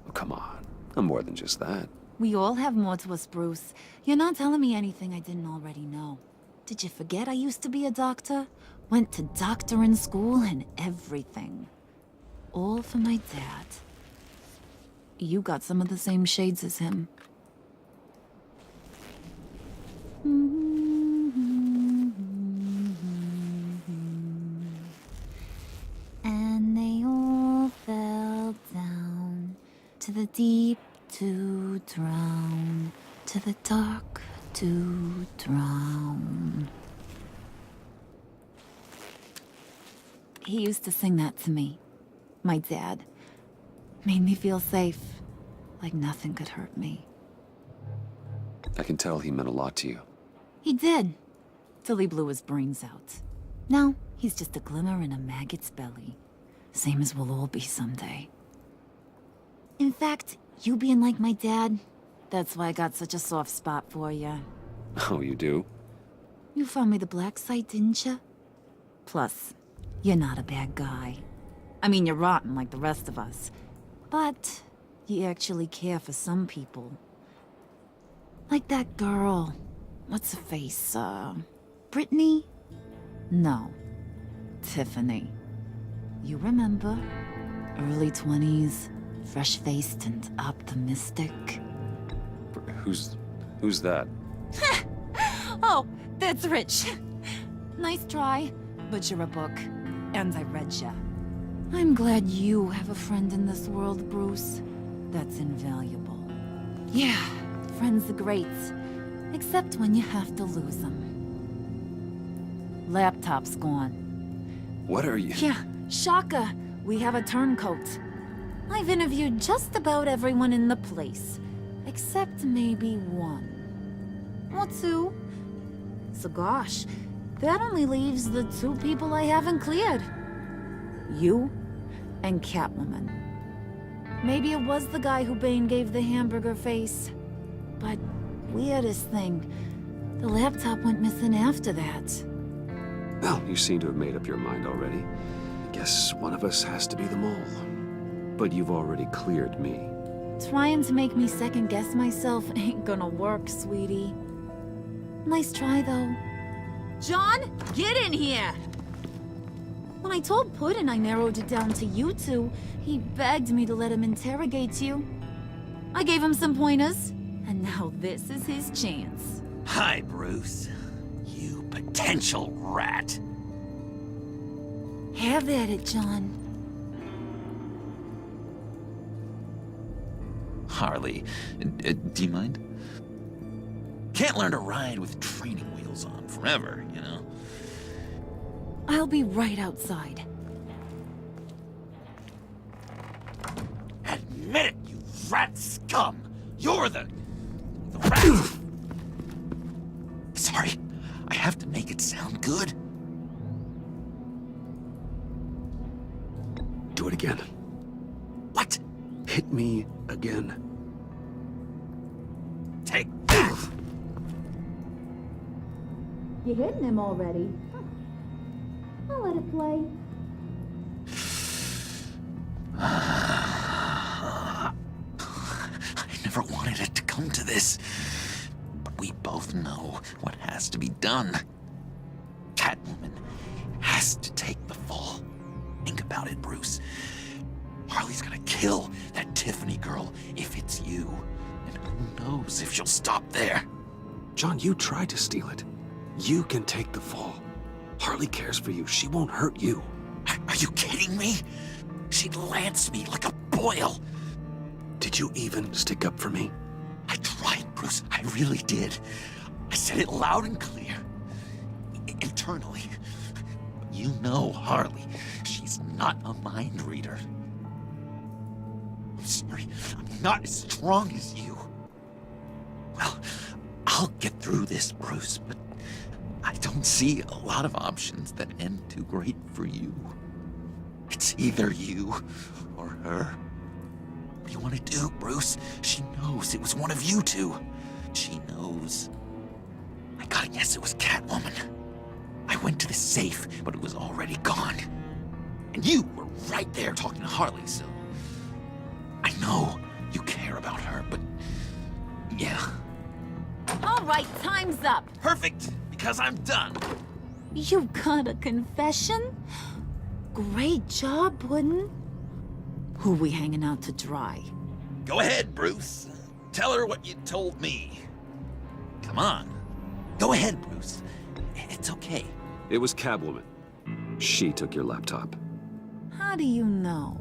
Oh, come on. I'm more than just that. We all have more to us, Bruce. You're not telling me anything I didn't already know. Did you forget I used to be a doctor? Went to doctoring school and everything. All for my dad. You got some of the same shades as him. And they all fell down to the deep to drown, to the dark to drown. He used to sing that to me. My dad. Made me feel safe, like nothing could hurt me. I can tell he meant a lot to you. He did. Till he blew his brains out. Now, he's just a glimmer in a maggot's belly. Same as we'll all be someday. In fact, you being like my dad, that's why I got such a soft spot for you. Oh, you do? You found me the black site, didn't you? Plus, you're not a bad guy. I mean, you're rotten like the rest of us. But you actually care for some people. Like that girl. What's her face? Brittany? No. Tiffany. You remember? Early 20s, fresh-faced and optimistic. Who's that? Oh, that's Rich. Nice try, but you're a book, and I read ya. I'm glad you have a friend in this world, Bruce. That's invaluable. Yeah, friends are great, except when you have to lose them. Laptop's gone. What are you? Yeah, shocker. We have a turncoat. I've interviewed just about everyone in the place, except maybe one. Or two. So gosh, that only leaves the two people I haven't cleared. You and Catwoman. Maybe it was the guy who Bane gave the hamburger face. But weirdest thing, the laptop went missing after that. Well, you seem to have made up your mind already. Guess one of us has to be the mole. But you've already cleared me. Trying to make me second-guess myself ain't gonna work, sweetie. Nice try, though. John, get in here! When I told Puddin' I narrowed it down to you two, he begged me to let him interrogate you. I gave him some pointers, and now this is his chance. Hi, Bruce. You potential rat. Have at it, John. Harley, do you mind? Can't learn to ride with training wheels on forever, you know? I'll be right outside. Admit it, you rat scum! You're the rat! Sorry, I have to make it sound good. Do it again. What? Hit me again. Take that! You hitting him already? I'll let it play. I never wanted it to come to this. But we both know what has to be done. Catwoman has to take the fall. Think about it, Bruce. Harley's gonna kill that Tiffany girl if it's you. And who knows if she'll stop there. John, you tried to steal it. You can take the fall. Harley cares for you. She won't hurt you. Are you kidding me? She'd lance me like a boil. Did you even stick up for me? I tried, Bruce. I really did. I said it loud and clear. Internally. But you know Harley. She's not a mind reader. I'm sorry. I'm not as strong as you. Well, I'll get through this, Bruce, but I don't see a lot of options that end too great for you. It's either you or her. What do you want to do, Bruce? She knows it was one of you two. She knows. I gotta guess it was Catwoman. I went to the safe, but it was already gone. And you were right there talking to Harley, so... I know you care about her, but... yeah. All right, time's up. Perfect, because I'm done. You got a confession? Great job, Puddin'. Who we hanging out to dry? Go ahead, Bruce. Tell her what you told me. Come on. Go ahead, Bruce. It's okay. It was Catwoman. She took your laptop. How do you know?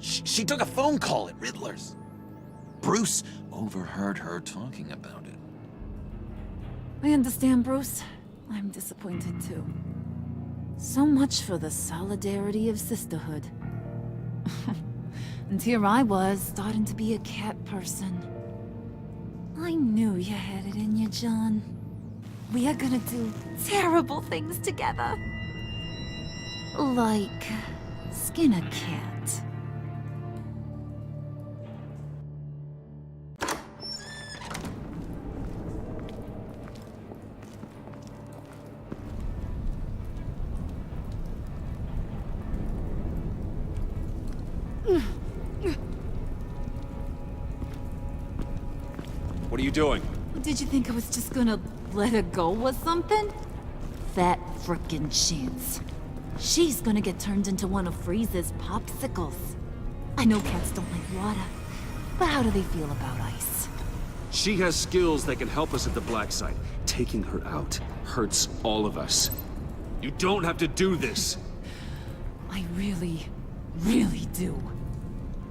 She took a phone call at Riddler's. Bruce overheard her talking about it. I understand, Bruce. I'm disappointed too. So much for the solidarity of sisterhood. And here I was, starting to be a cat person. I knew you had it in you, John. We are gonna do terrible things together. Like skin a cat. What are you doing? Did you think I was just gonna let her go with something? Fat frickin' chance. She's gonna get turned into one of Freeze's popsicles. I know cats don't like water, but how do they feel about ice? She has skills that can help us at the black site. Taking her out hurts all of us. You don't have to do this. I really, really do.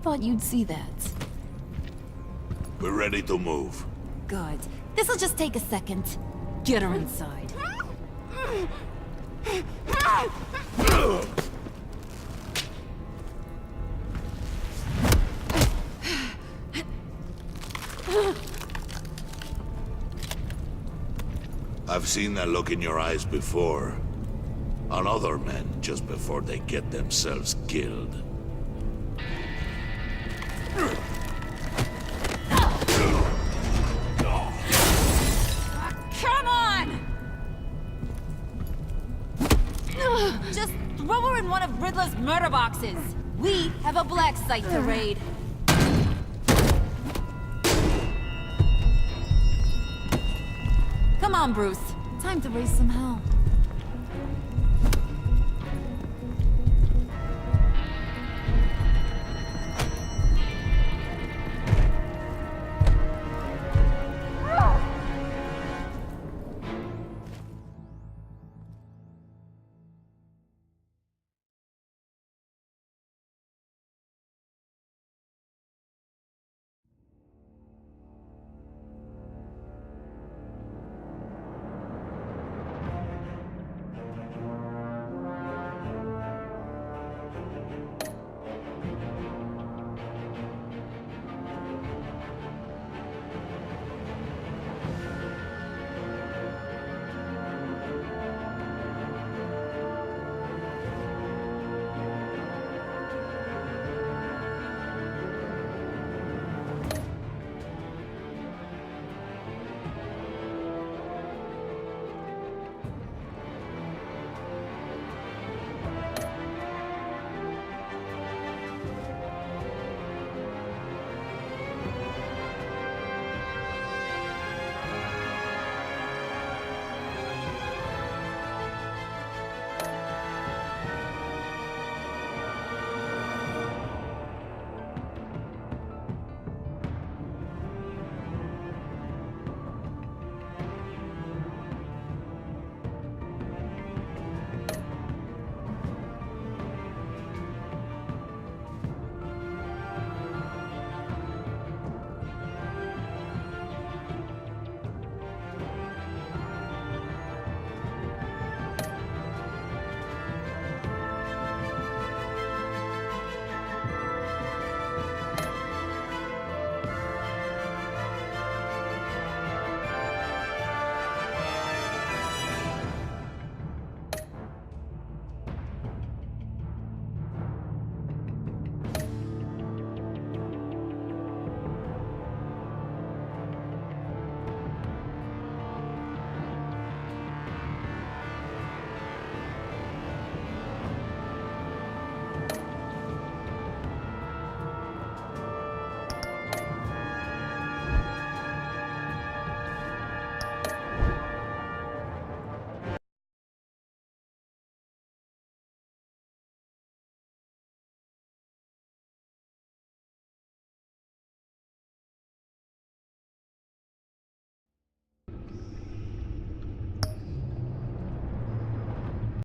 Thought you'd see that. We're ready to move. Good. This'll just take a second. Get her inside. I've seen that look in your eyes before. On other men, just before they get themselves killed. Come on! Just throw her in one of Riddler's murder boxes. We have a black site to raid. Come on, Bruce. Time to raise some hell.